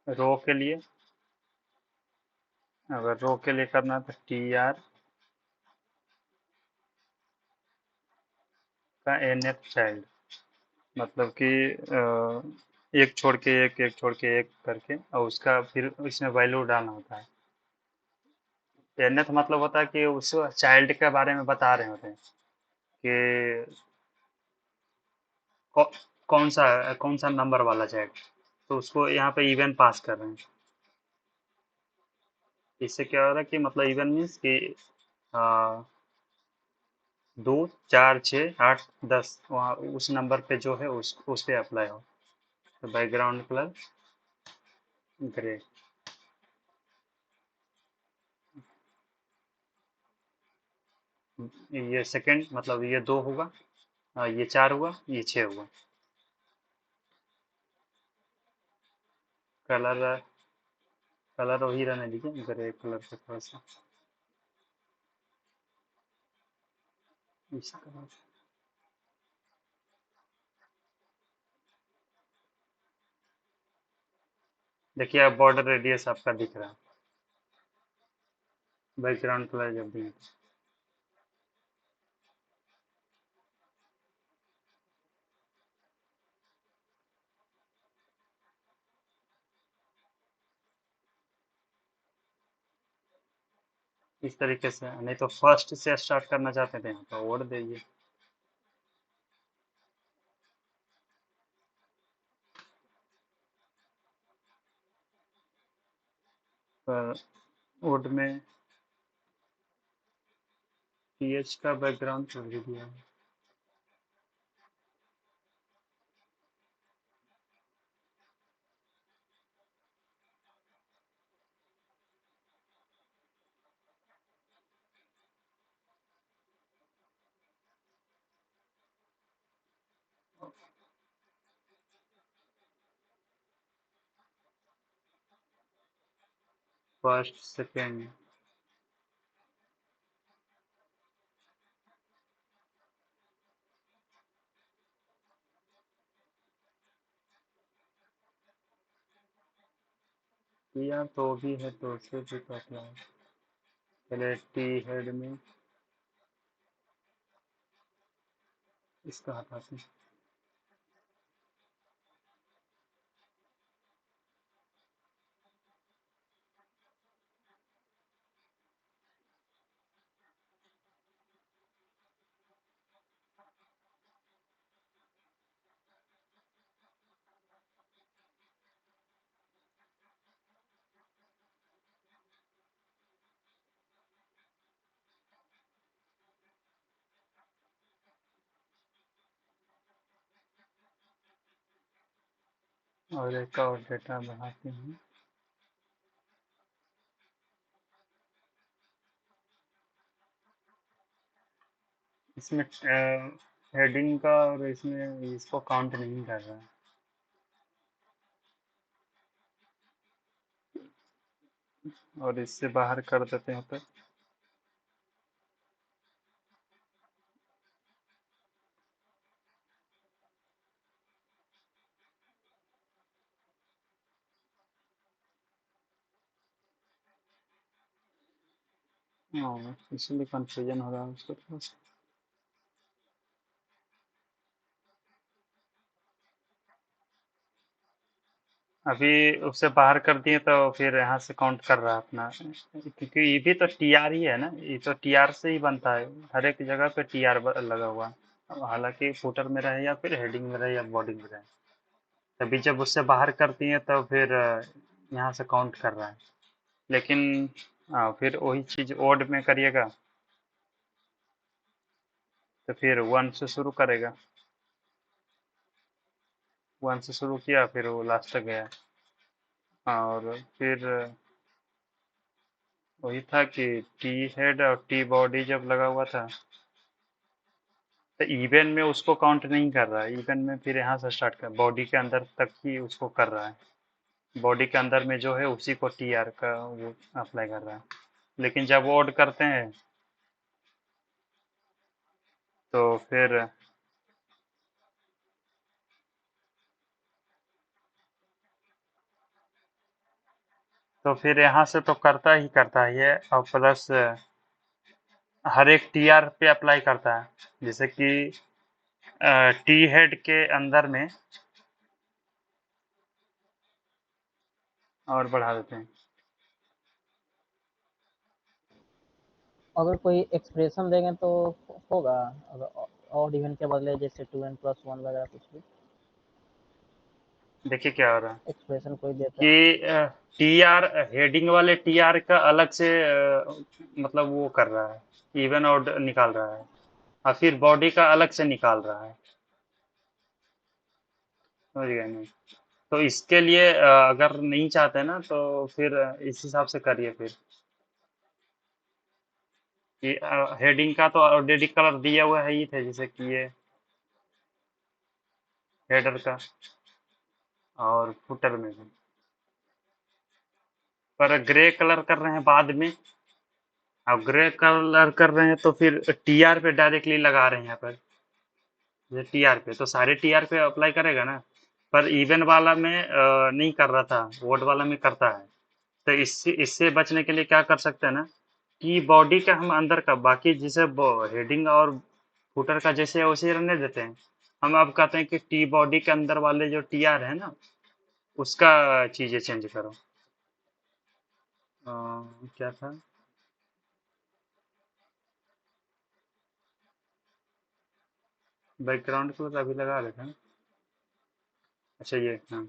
A: रो के लिए, अगर रो के लिए करना है तो TR का NF चाइल्ड, मतलब कि एक छोड़ के एक छोड़ के एक करके, और उसका फिर इसमें वैल्यू डालना होता है। NF मतलब होता है कि उस चाइल्ड के बारे में बता रहे होते हैं कि कौ, कौन सा नंबर वाला चाइल्ड, तो उसको यहाँ पे इवन पास कर रहे हैं। इससे क्या हो रहा है कि मतलब इवन मीन्स कि आ, 2 4 6 8 10 वहाँ उस नंबर पे जो है उस पे अप्लाई हो। तो बैकग्राउंड कलर ग्रे। ये सेकंड मतलब ये 2 होगा, ये 4 हुआ, ये 6 हुआ। कलर कलर वही रहने दीजिए, ग्रे कलर पे थोड़ा सा इस कलर। देखिए अब बॉर्डर रेडियस आपका दिख रहा है, बैकग्राउंड कलर जब भी। इस तरीके से, नहीं तो फर्स्ट से स्टार्ट करना चाहते थे तो ओढ़ दीजिए। पर वुड में PH का बैकग्राउंड छोड़ दिया। फर्स्ट सेकेंड, किया तो भी है तो उसे भी काटना है। पहले T हेड में इसका हटाते हैं। और एक और डेटा बढ़ाते हैं। इसमें हेडिंग का, और इसमें इसको काउंट नहीं कर रहा है। और इससे बाहर कर देते हैं तो हाँ, इसलिए कंफ्यूजन हो रहा है उसको थोड़ा सा। अभी उसे बाहर कर दिए तो फिर यहाँ से काउंट कर रहा है अपना, क्योंकि ये भी तो टीआर ही है ना, ये तो टीआर से ही बनता है, हर एक जगह पे टीआर लगा हुआ है। अब हालांकि फुटर में रहे या फिर हेडिंग में रहे या बॉडी में रहे, तभी जब उससे बाहर कर दिए तो फिर यहाँ से काउंट कर रहा है। लेकिन फिर वही चीज ओड में करिएगा तो फिर वन से शुरू करेगा, वन से शुरू किया फिर वो लास्ट तक गया। और फिर वही था कि टी हेड और टी बॉडी जब लगा हुआ था तो इवन में उसको काउंट नहीं कर रहा है, इवन में फिर यहाँ से स्टार्ट कर बॉडी के अंदर तक ही उसको कर रहा है, बॉडी के अंदर में जो है उसी को टी आर का वो अप्लाई कर रहा है। लेकिन जब वो ओड करते हैं तो फिर यहाँ से तो करता ही करता है ये, और प्लस हर एक टी आर पे अप्लाई करता है। जैसे कि टी हेड के अंदर में और बढ़ा देते हैं।
C: अगर कोई एक्सप्रेशन देंगे तो होगा, अगर ऑड इवन के बदले जैसे 2n+1 वगैरह कुछ भी
A: देखिए क्या हो रहा है
C: एक्सप्रेशन कोई देता है।
A: कि टी आर हेडिंग वाले टी आर का अलग से मतलब वो कर रहा है, इवन ऑड निकाल रहा है, और फिर बॉडी का अलग से निकाल रहा है। समझ गए नहीं? तो इसके लिए अगर नहीं चाहते ना तो फिर इस हिसाब से करिए फिर कि हेडिंग का तो ऑलरेडी कलर दिया हुआ है ही थे, जैसे कि ये हेडर का और फुटर में भी, पर ग्रे कलर कर रहे हैं बाद में। अब ग्रे कलर कर रहे हैं तो फिर टीआर पे डायरेक्टली लगा रहे हैं यहाँ पर, जैसे टीआर पे तो सारे टीआर पे अप्लाई करेगा ना, पर इवन वाला में नहीं कर रहा था, वोट वाला में करता है। तो इससे इससे बचने के लिए क्या कर सकते हैं ना कि बॉडी का हम अंदर का बाकी जैसे हेडिंग और फुटर का जैसे है वैसे ही रहने देते हैं। हम अब कहते हैं कि टी बॉडी के अंदर वाले जो टी आर है ना उसका चीजें चेंज करो। क्या था? बैकग्राउंड कलर अभी लगा रहे थे। अच्छा ये हाँ,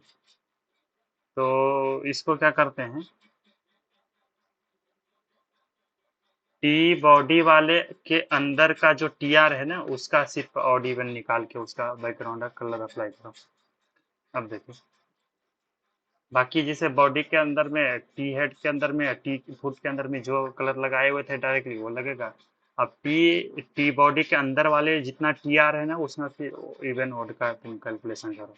A: तो इसको क्या करते हैं, टी बॉडी वाले के अंदर का जो टी आर है ना उसका सिर्फ ऑड इवन निकाल के उसका बैकग्राउंड का कलर अप्लाई करो। अब देखो बाकी जैसे बॉडी के अंदर में टी हेड के अंदर में टी फुट के अंदर में जो कलर लगाए हुए थे डायरेक्टली वो लगेगा। अब टी टी बॉडी के अंदर वाले जितना टी आर है ना उसमें फिर इवन ऑड का तुम कैलकुलेशन करो।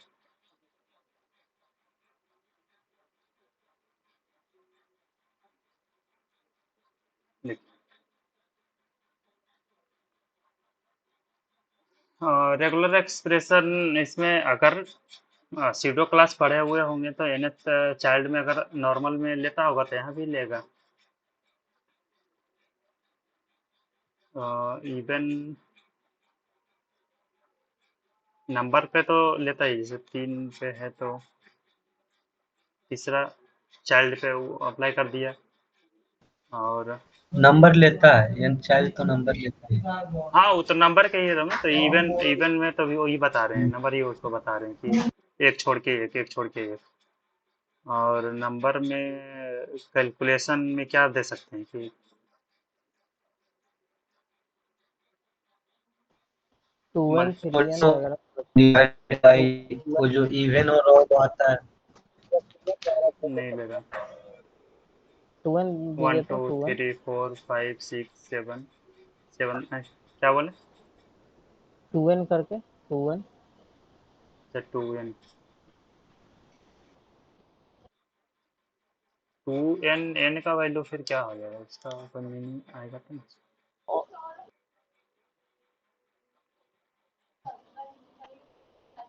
A: रेगुलर एक्सप्रेशन इसमें अगर सीडो क्लास पढ़े हुए होंगे तो एनएथ चाइल्ड में अगर नॉर्मल में लेता होगा तो यहाँ भी लेगा। इवन नंबर पे तो लेता ही, जैसे 3 पे है तो तीसरा चाइल्ड पे वो अप्लाई कर दिया। और
B: नंबर लेता है, यानी चाइल्ड तो नंबर लेता है।
A: हाँ वो तो नंबर के ही ना, तो इवन इवन में तो भी वही बता रहे हैं, नंबर ही उसको बता रहे हैं कि एक छोड़ के एक, एक छोड़ के एक। और नंबर में कैलकुलेशन में क्या दे सकते हैं कि
C: 2n
A: मल्टी
C: 3n वगैरह
B: डिवाइड बाई वो जो इवन और ऑड आता है।
A: नहीं लगा।
C: 2n
A: वन
C: दीजिए
A: टू
C: तो 2n
A: three four five six seven, seven क्या बोले?
C: 2n करके 2n
A: अच्छा 2n, 2n का वैल्यू फिर क्या हो जाएगा, इसका कोई मीनिंग आएगा तो नहीं?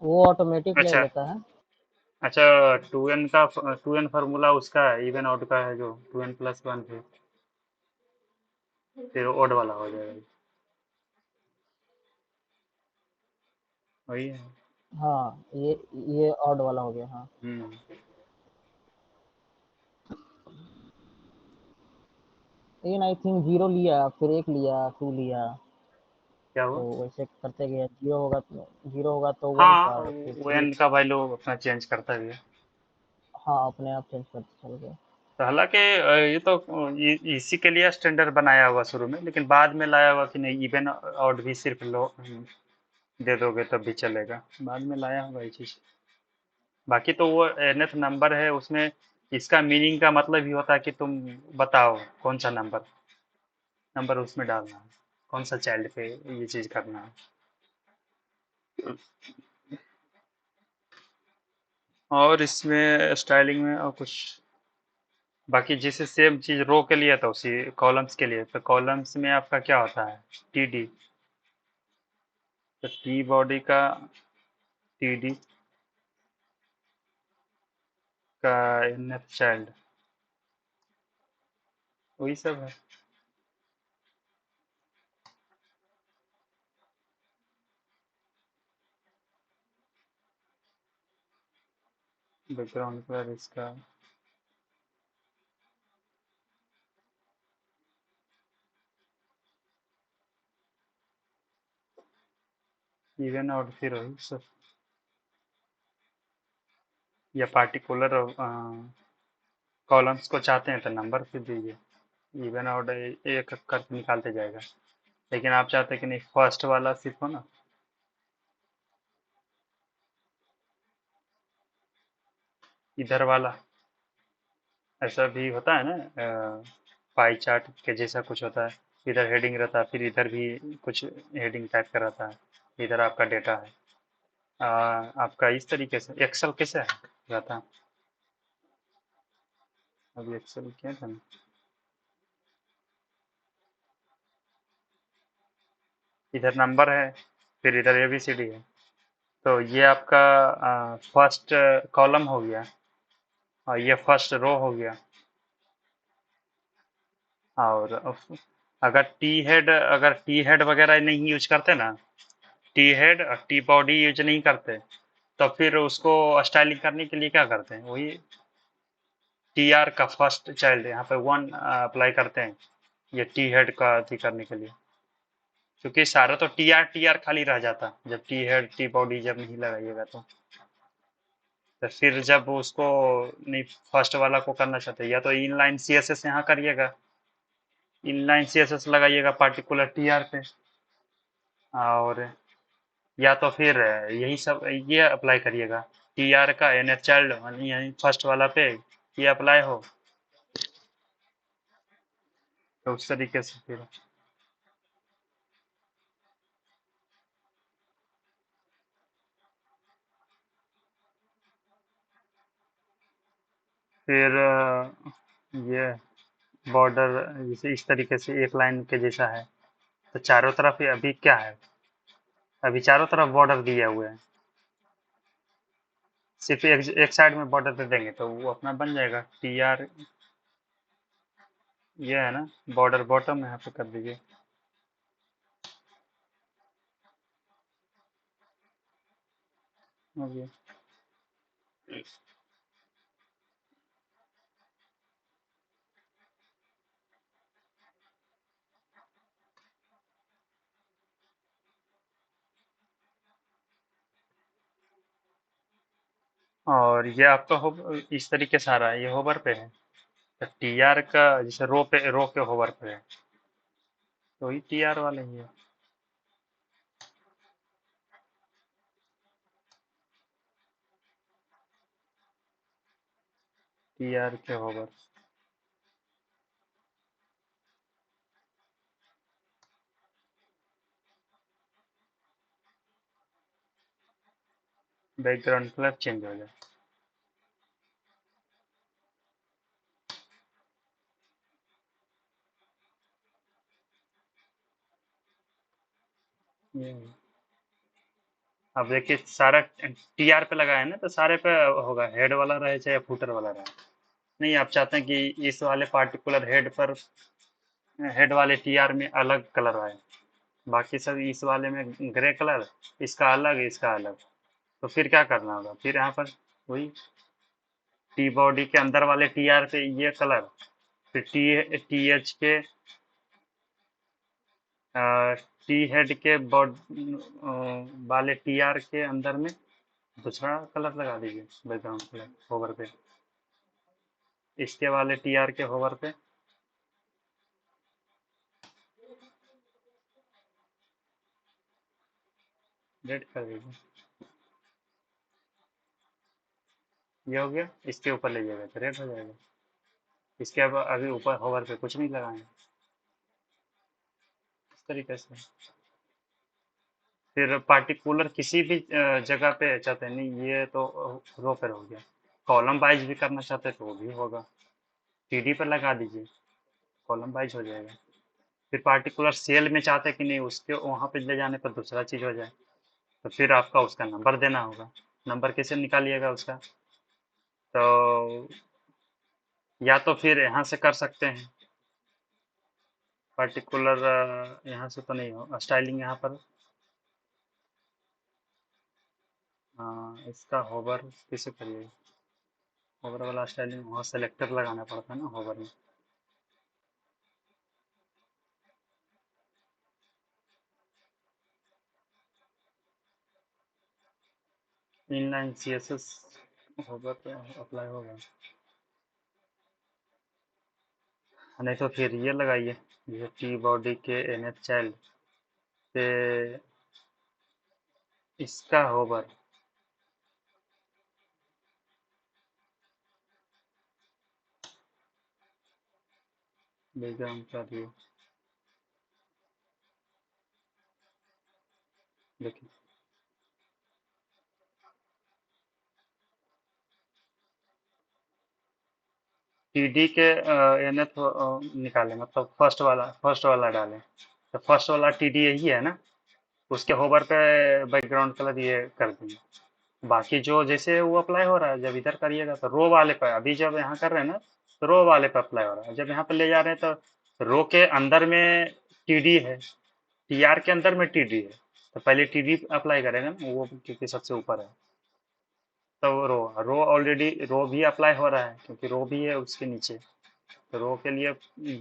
C: वो ऑटोमेटिक ले
A: अच्छा
C: लेता है।
A: अच्छा, 2n फार्मूला उसका इवन आउट का है जो 2n+1 है। फिर ओड वाला हो जाएगा। वही है।
C: हाँ, ये ऑड वाला हो गया। हाँ,
A: हम्म।
C: लेकिन आई थिंक 0 लिया, फिर 1 लिया, 2 लिया,
A: क्या
C: तो
A: हुआ?
C: वैसे करते गए। 0 होगा तो 1
A: हाँ,
C: का, फिर
A: वो
C: 3।
A: एन का वैल्यू अपना चेंज करता भी है।
C: हाँ, अपने आप चेंज करते चल गए।
A: तो हालांकि ये तो इसी के लिए स्टैंडर्ड बनाया हुआ शुरू में, लेकिन बाद में लाया हुआ कि नहीं इवन ऑड भी सिर्फ लो दे दोगे तब भी चलेगा, बाद में लाया हुआ ये चीज। बाकी तो वो nth नंबर है उसमें, इसका मीनिंग का मतलब ही होता है कि तुम बताओ कौन सा नंबर नंबर उसमें डालना है, कौन सा चाइल्ड पे ये चीज करना है। और इसमें स्टाइलिंग में और कुछ बाकी जैसे सेम चीज रो के लिए तो उसी कॉलम्स के लिए, तो कॉलम्स में आपका क्या होता है? टीडी। तो टी बॉडी का टीडी का nth चाइल्ड वही सब है। बैकग्राउंड पर इसका इवन और फिर वही सब, या पार्टिकुलर कॉलम्स को चाहते हैं तो नंबर फिर दीजिए, इवन और एक करके निकालते जाएगा। लेकिन आप चाहते हैं कि नहीं फर्स्ट वाला सिर्फ हो ना, इधर वाला ऐसा भी होता है ना, पाई चार्ट के जैसा कुछ होता है, इधर हेडिंग रहता है, फिर इधर भी कुछ हेडिंग टाइप का रहता है, इधर आपका डेटा है। अ, आपका इस तरीके से एक्सेल कैसे है रहता है? अभी एक्सेल क्या था ना? इधर नंबर है, फिर इधर एबीसीडी है। तो ये आपका फर्स्ट कॉलम हो गया और ये फर्स्ट रो हो गया। और अगर टी हेड वगैरह नहीं यूज करते ना, टी हेड और टी बॉडी यूज नहीं करते, तो फिर उसको स्टाइलिंग करने के लिए क्या करते हैं? वही टी आर का फर्स्ट चाइल्ड यहाँ पे 1 अप्लाई करते हैं, ये टी हेड का अथी करने के लिए। क्योंकि सारा तो टी आर खाली रह जाता जब टी हेड टी बॉडी जब नहीं लगाइएगा तो फिर जब उसको नहीं फर्स्ट वाला को करना चाहते या तो इनलाइन सी एस एस यहाँ करिएगा, इनलाइन सी एस एस लगाइएगा पार्टिकुलर टी आर पे, और या तो फिर यही सब ये अप्लाई करिएगा, टी आर का एन एच चाइल्ड यही फर्स्ट वाला पे ये अप्लाई हो, तो उस तरीके से फिर ये बॉर्डर जैसे इस तरीके से एक लाइन के जैसा है, तो चारों तरफ ये अभी क्या है, अभी चारों तरफ बॉर्डर दिए हुए हैं, सिर्फ एक साइड में बॉर्डर दे देंगे तो वो अपना बन जाएगा टी आर। ये है ना बॉर्डर बॉटम यहाँ पे कर दीजिए। हो गया। और ये आपका हो इस तरीके से आ रहा है, ये होवर पे है, तो टी आर का जैसे रो के होवर पे है, तो वही टी आर वाले ही है। टी आर के होवर बैकग्राउंड कलर चेंज हो जाए। ये है। अब देखिए सारा टी आर पे लगा है ना, तो सारे पे होगा, हेड वाला रहे चाहे फुटर वाला रहे। नहीं आप चाहते हैं कि इस वाले पार्टिकुलर हेड पर हेड वाले टीआर में अलग कलर आए, बाकी सब इस वाले में ग्रे कलर, इसका अलग, इसका अलग। तो फिर क्या करना होगा, फिर यहाँ पर वही टी बॉडी के अंदर वाले टीआर पे ये कलर, फिर टी एच के टी हेड के वाले टीआर के अंदर में दूसरा कलर लगा दीजिए, बैकग्राउंड कलर होवर पे, इसके वाले टीआर के होवर पे रेड कर दीजिए। ये हो गया, इसके ऊपर ले जाएगा तो रेड हो जाएगा। इसके अब अभी ऊपर होवर पे कुछ नहीं लगाएंगे, इस तरीके से। फिर पार्टिकुलर किसी भी जगह पे चाहते हैं, नहीं ये तो रो पर हो गया, कॉलम वाइज भी करना चाहते हैं तो वो भी होगा, टीडी पर लगा दीजिए, कॉलम वाइज हो जाएगा। फिर पार्टिकुलर सेल में चाहते हैं कि नहीं उसके वहाँ पे ले जाने पर दूसरा चीज़ हो जाए, तो फिर आपका उसका नंबर देना होगा। नंबर कैसे निकालिएगा उसका, तो या तो फिर यहाँ से कर सकते हैं पार्टिकुलर, यहाँ से तो नहीं हो स्टाइलिंग, यहाँ पर इसका होवर कैसे करिए, होवर वाला स्टाइलिंग वहाँ सेलेक्टर लगाना पड़ता है ना होवर में। Inline C S S hover पे अप्लाई होगा, नहीं तो फिर ये लगाइए, ये टी बॉडी के एन एफ चाइल्ड पे इसका होवर, बैकग्राउंड का दिए, देखिए टीडी के एन एफ निकालें, मतलब फर्स्ट वाला डालें, तो फर्स्ट वाला टीडी यही है ना, उसके होवर पे बैकग्राउंड कलर ये कर देंगे। बाकी जो जैसे वो अप्लाई हो रहा है, जब इधर करिएगा तो रो वाले पर, अभी जब यहाँ कर रहे हैं ना तो रो वाले पर अप्लाई हो रहा है, जब यहाँ पे ले जा रहे हैं तो रो के अंदर में टीडी है, टीआर के अंदर में टीडी है, तो पहले टीडी अप्लाई करेगा ना वो, क्योंकि सबसे ऊपर है। तो रो रो ऑलरेडी रो भी अप्लाई हो रहा है क्योंकि रो भी है उसके नीचे, तो रो के लिए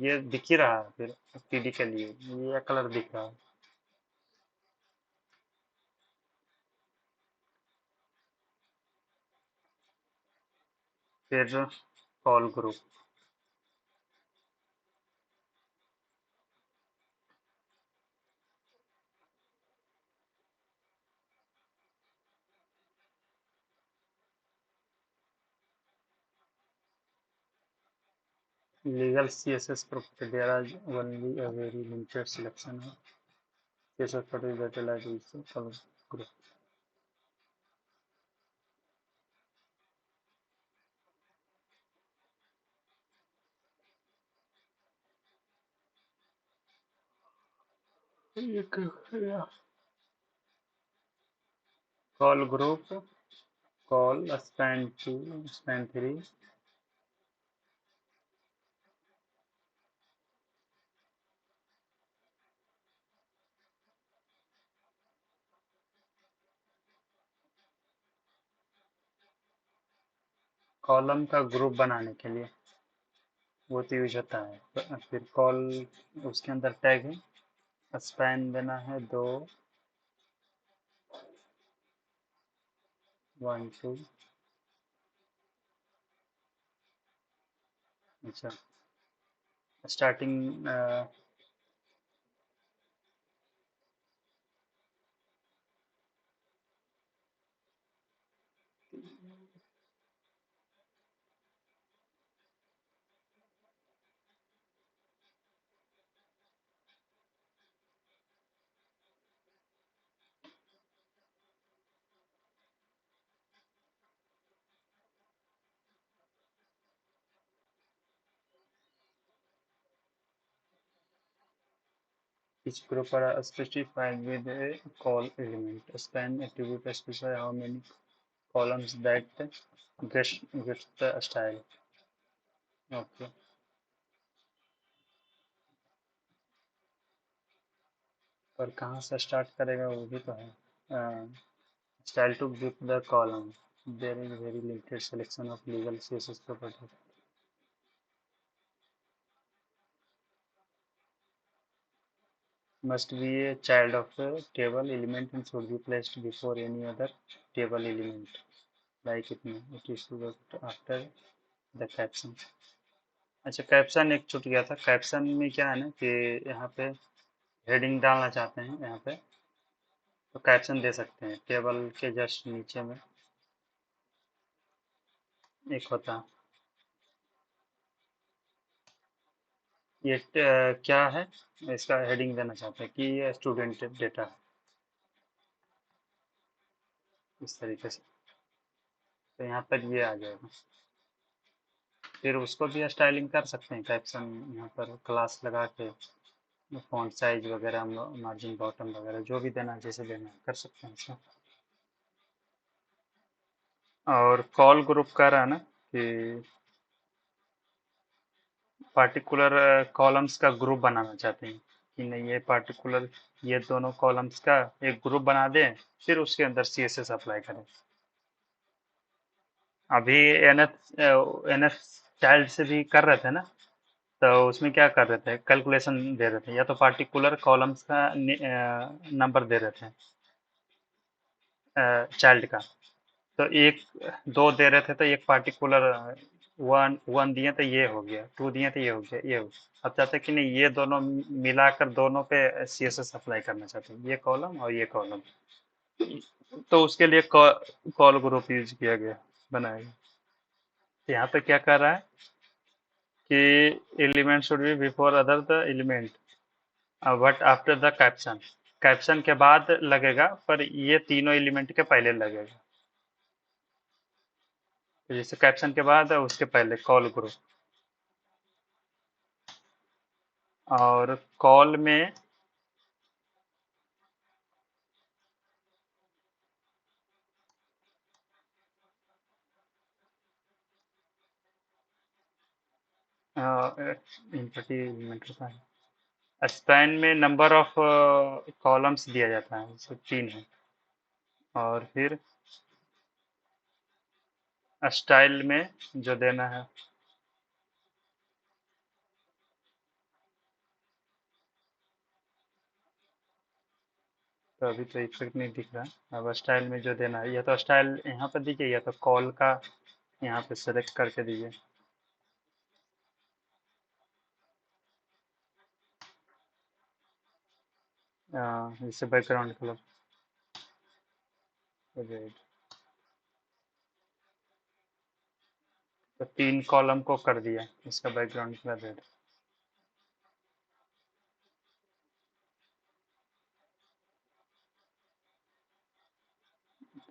A: ये दिख ही रहा है, फिर टीडी के लिए ये कलर दिख रहा है। फिर call group, legal CSS property, there are only a very limited selection of CSS properties that allow use of color group. Call group, call span 2, span 3, column का ग्रुप बनाने के लिए वो तो यूज होता है। फिर कॉल उसके अंदर टैग है, स्पैन देना है 2, 1 2, अच्छा starting each group are specified with a call element. Span attribute specify how many columns that gets the style. Okay. पर कहाँ से स्टार्ट करेगा वो भी तो है। Style to group the column, there is very limited selection of legal CSS property. Must be a child of the table element and should be placed before any other table element. Like it is to work after the caption. अच्छा, caption एक छूट गया था। Caption में क्या है ना कि यहाँ पे हेडिंग डालना चाहते हैं यहाँ पे, तो कैप्शन दे सकते हैं। टेबल के जस्ट नीचे में एक होता है ये क्या है, इसका हेडिंग देना चाहते हैं कि ये स्टूडेंट डेटा है, इस तरीके से। तो यहाँ पर ये आ जाएगा। फिर उसको भी स्टाइलिंग कर सकते हैं कैप्शन, यहाँ पर क्लास लगा के फॉन्ट साइज वगैरह, मार्जिन बॉटम वगैरह जो भी देना जैसे देना कर सकते हैं इसका। और कॉल ग्रुप का रहा ना कि पार्टिकुलर कॉलम्स का ग्रुप बनाना चाहते हैं कि नहीं, ये पार्टिकुलर ये दोनों कॉलम्स का एक ग्रुप बना दें, फिर उसके अंदर सीएसएस अप्लाई करें। अभी एनएफ चाइल्ड से भी कर रहे थे ना, तो उसमें क्या कर रहे थे, कैलकुलेशन दे रहे थे, या तो पार्टिकुलर कॉलम्स का नंबर दे रहे थे चाइल्ड का। तो एक दो दे रहे थे तो एक पार्टिकुलर वन वन दिए तो ये हो गया, टू दिए तो ये हो गया, ये हो गया। अब चाहते हैं कि नहीं, ये दोनों मिलाकर दोनों पे सीएसएस अप्लाई करना चाहते हैं, ये कॉलम और ये कॉलम। तो उसके लिए कॉल ग्रुप यूज किया गया, बनाया गया। तो यहाँ पे क्या कर रहा है कि element should be before other the element but after the caption. Caption के बाद लगेगा, पर ये तीनों एलिमेंट के पहले लगेगा। तो जैसे कैप्शन के बाद उसके पहले कॉल ग्रुप। और कॉल में एलिमेंट होता है। स्पैन में नंबर ऑफ कॉलम्स दिया जाता है, जैसे 3 है। और फिर स्टाइल में जो देना है, तो अभी तो इफेक्ट नहीं दिख रहा। अब स्टाइल में जो देना है, या तो स्टाइल यहाँ पर दीजिए, या तो कॉल का यहाँ पे सेलेक्ट करके दीजिए। जैसे बैकग्राउंड कलर रेड, तो 3 कॉलम को कर दिया, इसका बैकग्राउंड कलर रेड।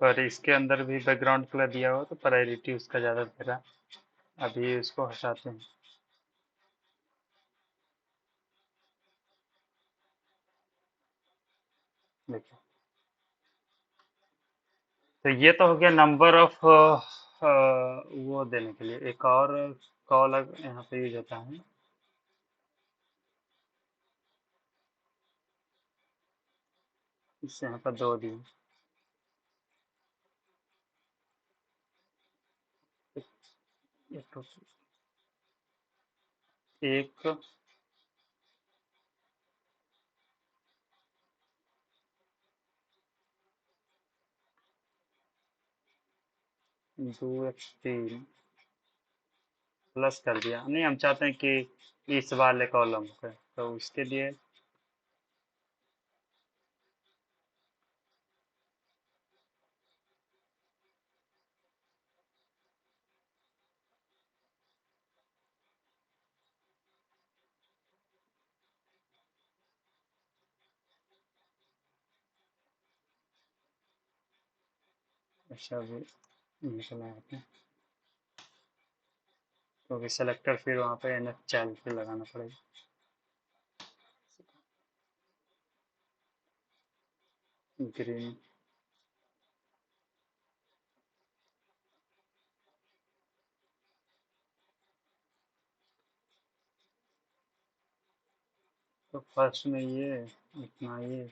A: पर इसके अंदर भी बैकग्राउंड कलर दिया हो तो प्रायोरिटी उसका ज़्यादा दे रहा। अभी इसको हटाते हैं। देखिए, तो ये तो हो गया नंबर ऑफ वो देने के लिए। एक और कॉल यहाँ पे यूज होता है, इससे यहाँ पर 2 दिए। एक 2 3 प्लस कर दिया। नहीं, हम चाहते हैं कि इस वाले कॉलम पे, तो उसके लिए अच्छा भी निकला है, क्योंकि सेलेक्टर फिर वहाँ पे एनएफ चाइल्ड पे लगाना पड़ेगा। ग्रीन, तो फर्स्ट में ये, इतना ये,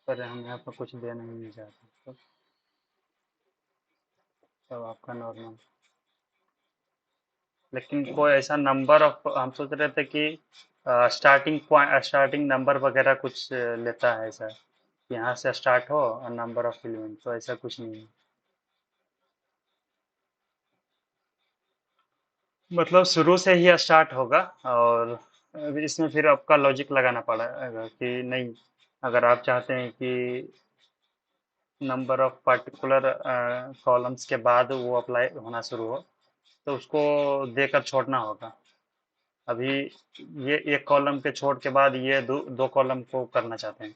A: पर हम यहाँ पर कुछ देना ही नहीं चाहते, तो सब आपका नॉर्मल। लेकिन कोई ऐसा नंबर ऑफ, हम सोच रहे थे कि स्टार्टिंग पॉइंट, स्टार्टिंग नंबर वगैरह कुछ लेता है ऐसा, यहाँ से स्टार्ट हो और नंबर ऑफ एलिमेंट, तो ऐसा कुछ नहीं है। मतलब शुरू से ही स्टार्ट होगा, और इसमें फिर आपका लॉजिक लगाना पड़ेगा कि नहीं, अगर आप चाहते हैं कि नंबर ऑफ पर्टिकुलर कॉलम्स के बाद वो अप्लाई होना शुरू हो, तो उसको देकर छोड़ना होगा। अभी ये एक कॉलम के छोड़ के बाद ये दो कॉलम को करना चाहते हैं,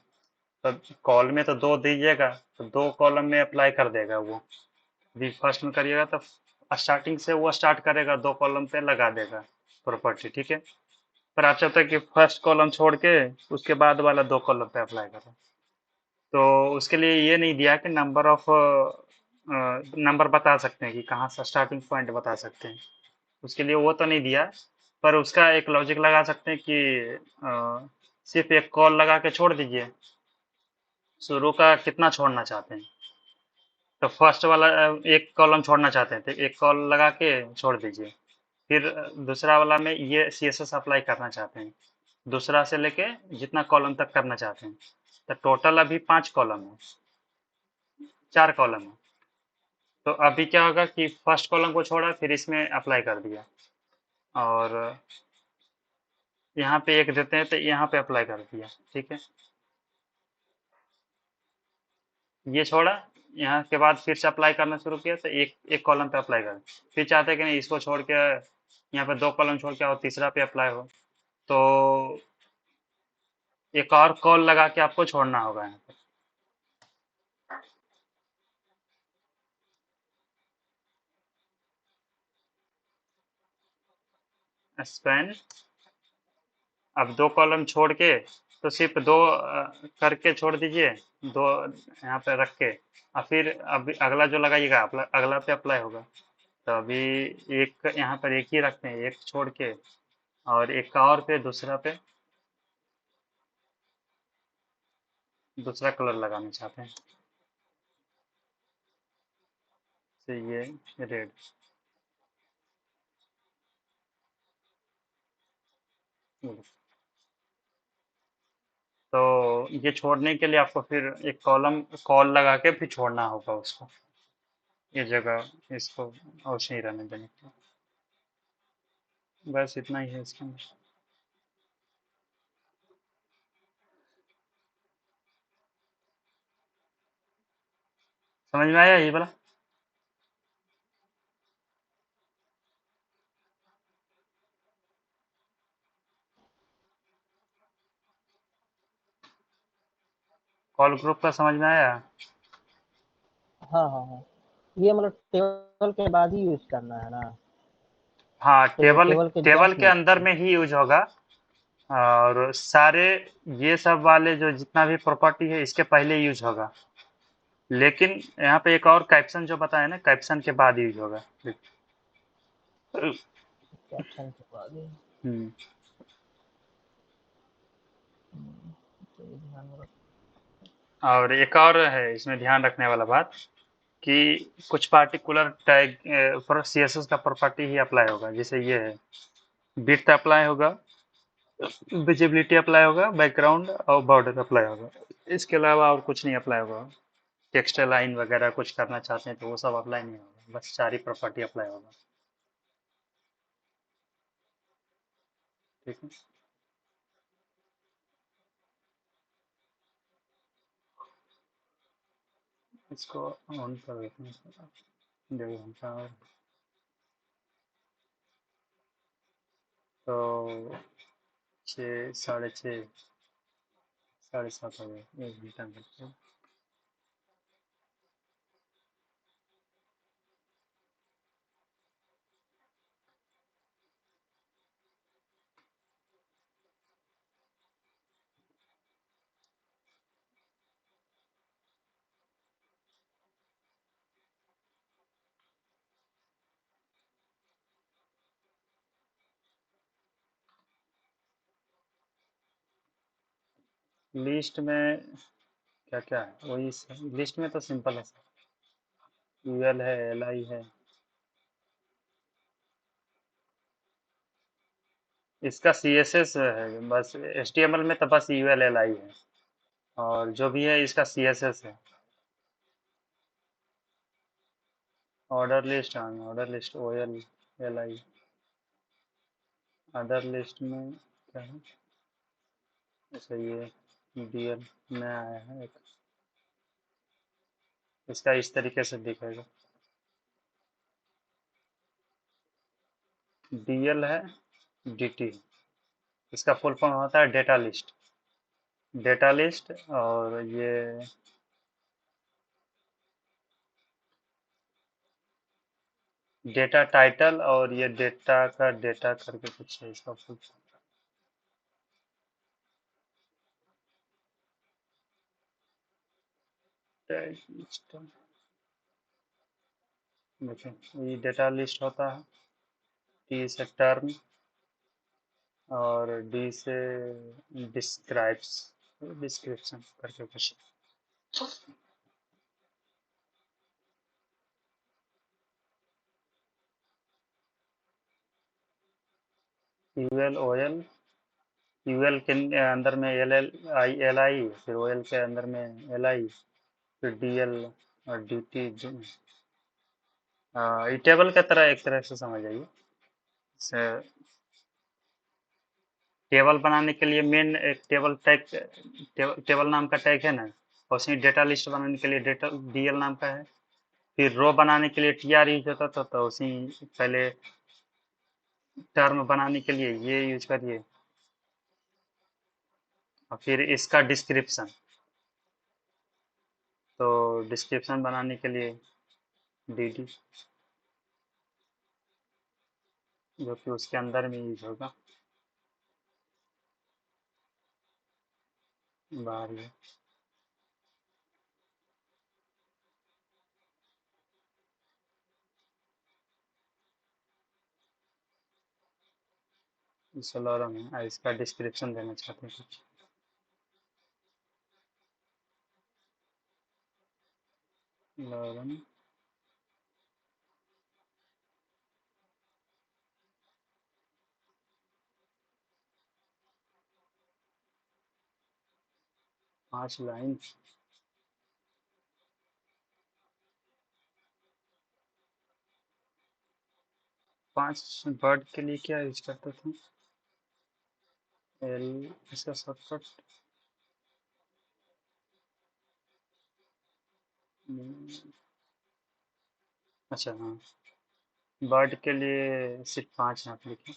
A: तो कॉल में तो दो दीजिएगा, तो दो कॉलम में अप्लाई कर देगा वो। अभी फर्स्ट में करिएगा तो स्टार्टिंग से वो स्टार्ट करेगा, दो कॉलम पे लगा देगा प्रॉपर्टी, ठीक है। पर आप चाहते हैं कि फर्स्ट कॉलम छोड़ के उसके बाद वाला दो कॉलम पे अप्लाई करें, तो उसके लिए ये नहीं दिया कि नंबर ऑफ, नंबर बता सकते हैं कि कहाँ से स्टार्टिंग पॉइंट बता सकते हैं, उसके लिए वो तो नहीं दिया। पर उसका एक लॉजिक लगा सकते हैं कि सिर्फ एक कॉल लगा के छोड़ दीजिए, शुरू का कितना छोड़ना चाहते हैं, तो फर्स्ट वाला एक कॉलम छोड़ना चाहते हैं तो एक कॉल लगा के छोड़ दीजिए। फिर दूसरा वाला में ये सीएसएस अप्लाई करना चाहते हैं, दूसरा से लेके जितना कॉलम तक करना चाहते हैं, तो टोटल अभी 5 कॉलम है, 4 कॉलम है। तो अभी क्या होगा कि फर्स्ट कॉलम को छोड़ा, फिर इसमें अप्लाई कर दिया, और यहाँ पे एक देते हैं तो यहाँ पे अप्लाई कर दिया, ठीक है। ये छोड़ा, यहाँ के बाद फिर से अप्लाई करना शुरू किया, तो एक एक कॉलम पे अप्लाई कर, फिर चाहते हैं कि नहीं इसको छोड़ के यहाँ पे दो कॉलम छोड़ के और तीसरा पे अप्लाई हो, तो एक और कॉल लगा के आपको छोड़ना होगा यहाँ पे स्पैन। अब दो कॉलम छोड़ के, तो सिर्फ दो करके छोड़ दीजिए, दो यहाँ पे रख के, और फिर अभी अगला जो लगाइएगा अगला पे अप्लाई होगा। तो अभी एक यहाँ पर एक ही रखते हैं, एक छोड़ के, और एक और पे दूसरा पे दूसरा कलर लगाना चाहते हैं, तो ये रेड। तो ये छोड़ने के लिए आपको फिर एक कॉलम कॉल लगा के फिर छोड़ना होगा उसको, ये जगह इसको अवश्य ही रहने देने के लिए। बस इतना ही है इसके अंदर। समझ में आया ये वाला? कॉल ग्रुप का समझ में आया?
C: हाँ हाँ हाँ, ये मतलब टेबल के बाद ही यूज करना है ना?
A: हाँ, टेबल
C: टेबल के
A: टेबल
C: जस्ट
A: के अंदर में ही यूज होगा, और सारे ये सब वाले जो जितना भी प्रॉपर्टी है इसके पहले यूज होगा। लेकिन यहाँ पे एक और कैप्शन जो बताया ना, कैप्शन के बाद यूज होगा।
C: कैप्शन के बाद ही।
A: हम्म।
C: तो ये ध्यान में
A: और एक और है इसमें ध्यान रखने वाला बात, कि कुछ पार्टिकुलर टैग पर सीएसएस का प्रॉपर्टी ही अप्लाई होगा, जैसे ये है, विड्थ अप्लाई होगा, विजिबिलिटी अप्लाई होगा, बैकग्राउंड और बॉर्डर अप्लाई होगा। इसके अलावा और कुछ नहीं अप्लाई होगा। टेक्स्ट लाइन वगैरह कुछ करना चाहते हैं तो वो सब अप्लाई नहीं होगा, बस 4 ही प्रॉपर्टी अप्लाई होगा, ठीक है। इसको ऑन कर देते हैं, 1.5 घंटा और, तो 6, 6:30, 7:30 हो गए, 1 घंटा में। लिस्ट में क्या क्या है वही लिस्ट में तो सिंपल है सर, यूएल है, एलआई है, इसका सीएसएस है बस, एचटीएमएल में तो बस यूएल एलआई है, और जो भी है इसका सीएसएस है। ऑर्डर लिस्ट, हाँ order list OL LI. Other list में क्या है, अच्छा ये डीएल नया आया है एक, इसका इस तरीके से दिखेगा, डीएल है, डीटी, इसका फुल फॉर्म होता है डेटा लिस्ट, डेटा लिस्ट, और ये डेटा टाइटल, और ये डेटा का डेटा करके कुछ है इसका फुल फॉर्म। देखिए ये डेटा लिस्ट होता है, टी से टर्म, और डी से डिस्क्राइब्स, डिस्क्रिप्शन करके कुछ। यूएल ओएल, यूएल के अंदर में एल आई, फिर ओएल के अंदर में एलआई, फिर डीएल और डीटी। ये टेबल का तरह एक तरह से समझ आइए। टेबल बनाने के लिए मेन एक टेबल टैग, टेबल नाम का टैग है ना, और उसी डेटा लिस्ट बनाने के लिए डेटा डीएल नाम का है। फिर रो बनाने के लिए टीआर यूज होता था, तो उसी पहले टर्म बनाने के लिए ये यूज करिए, और फिर इसका डिस्क्रिप्शन, तो डिस्क्रिप्शन बनाने के लिए डी, जो कि उसके अंदर में यूज होगा, बाहर ये। सोलर में इसका डिस्क्रिप्शन देना चाहते हैं कुछ, लॉरम, 5 लाइन, 5 वर्ड के लिए क्या यूज करते थे, एल, इसका शॉर्टकट, अच्छा हाँ, वर्ड के लिए सिर्फ 5 यहाँ पे लिखे,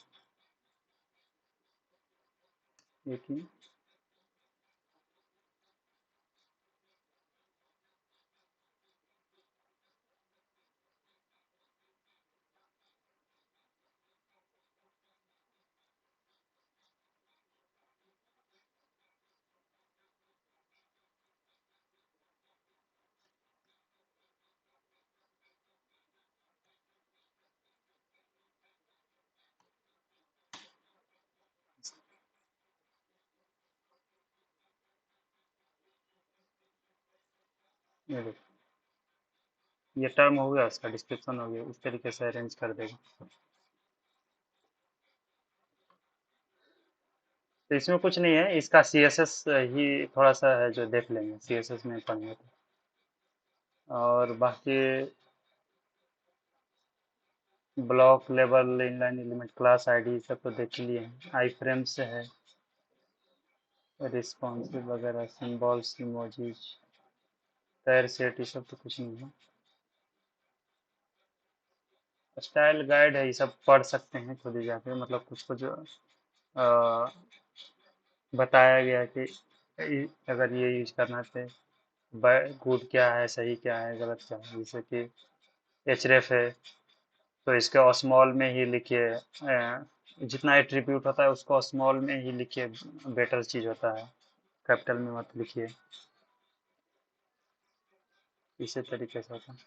A: एक ही। ये देखो, ये टर्म हो गया, इसका डिस्क्रिप्शन हो गया, इस तरीके से अरेंज कर देगा। तो इसमें कुछ नहीं है, इसका सीएसएस ही थोड़ा सा है जो देख लेंगे, सीएसएस में पढ़ेंगे तो। और बाकी block level, inline element, class ID सब तो देख ही लिए हैं, आई फ्रेम से है, रिस्पॉन्सिव वगैरह, सिंबल्स, इमोजीज, पैर सेट, ये सब तो कुछ नहीं है। स्टाइल गाइड है, ये सब पढ़ सकते हैं खुद ही जाके, मतलब कुछ कुछ बताया गया है कि अगर ये यूज करना तो गुड क्या है, सही क्या है, गलत क्या है, जैसे कि एचरेफ है, तो इसके स्मॉल में ही लिखिए, जितना एट्रीब्यूट होता है उसको स्मॉल में ही लिखिए, बेटर चीज होता है, कैपिटल में मत लिखिए, इसी तरीके से होता है।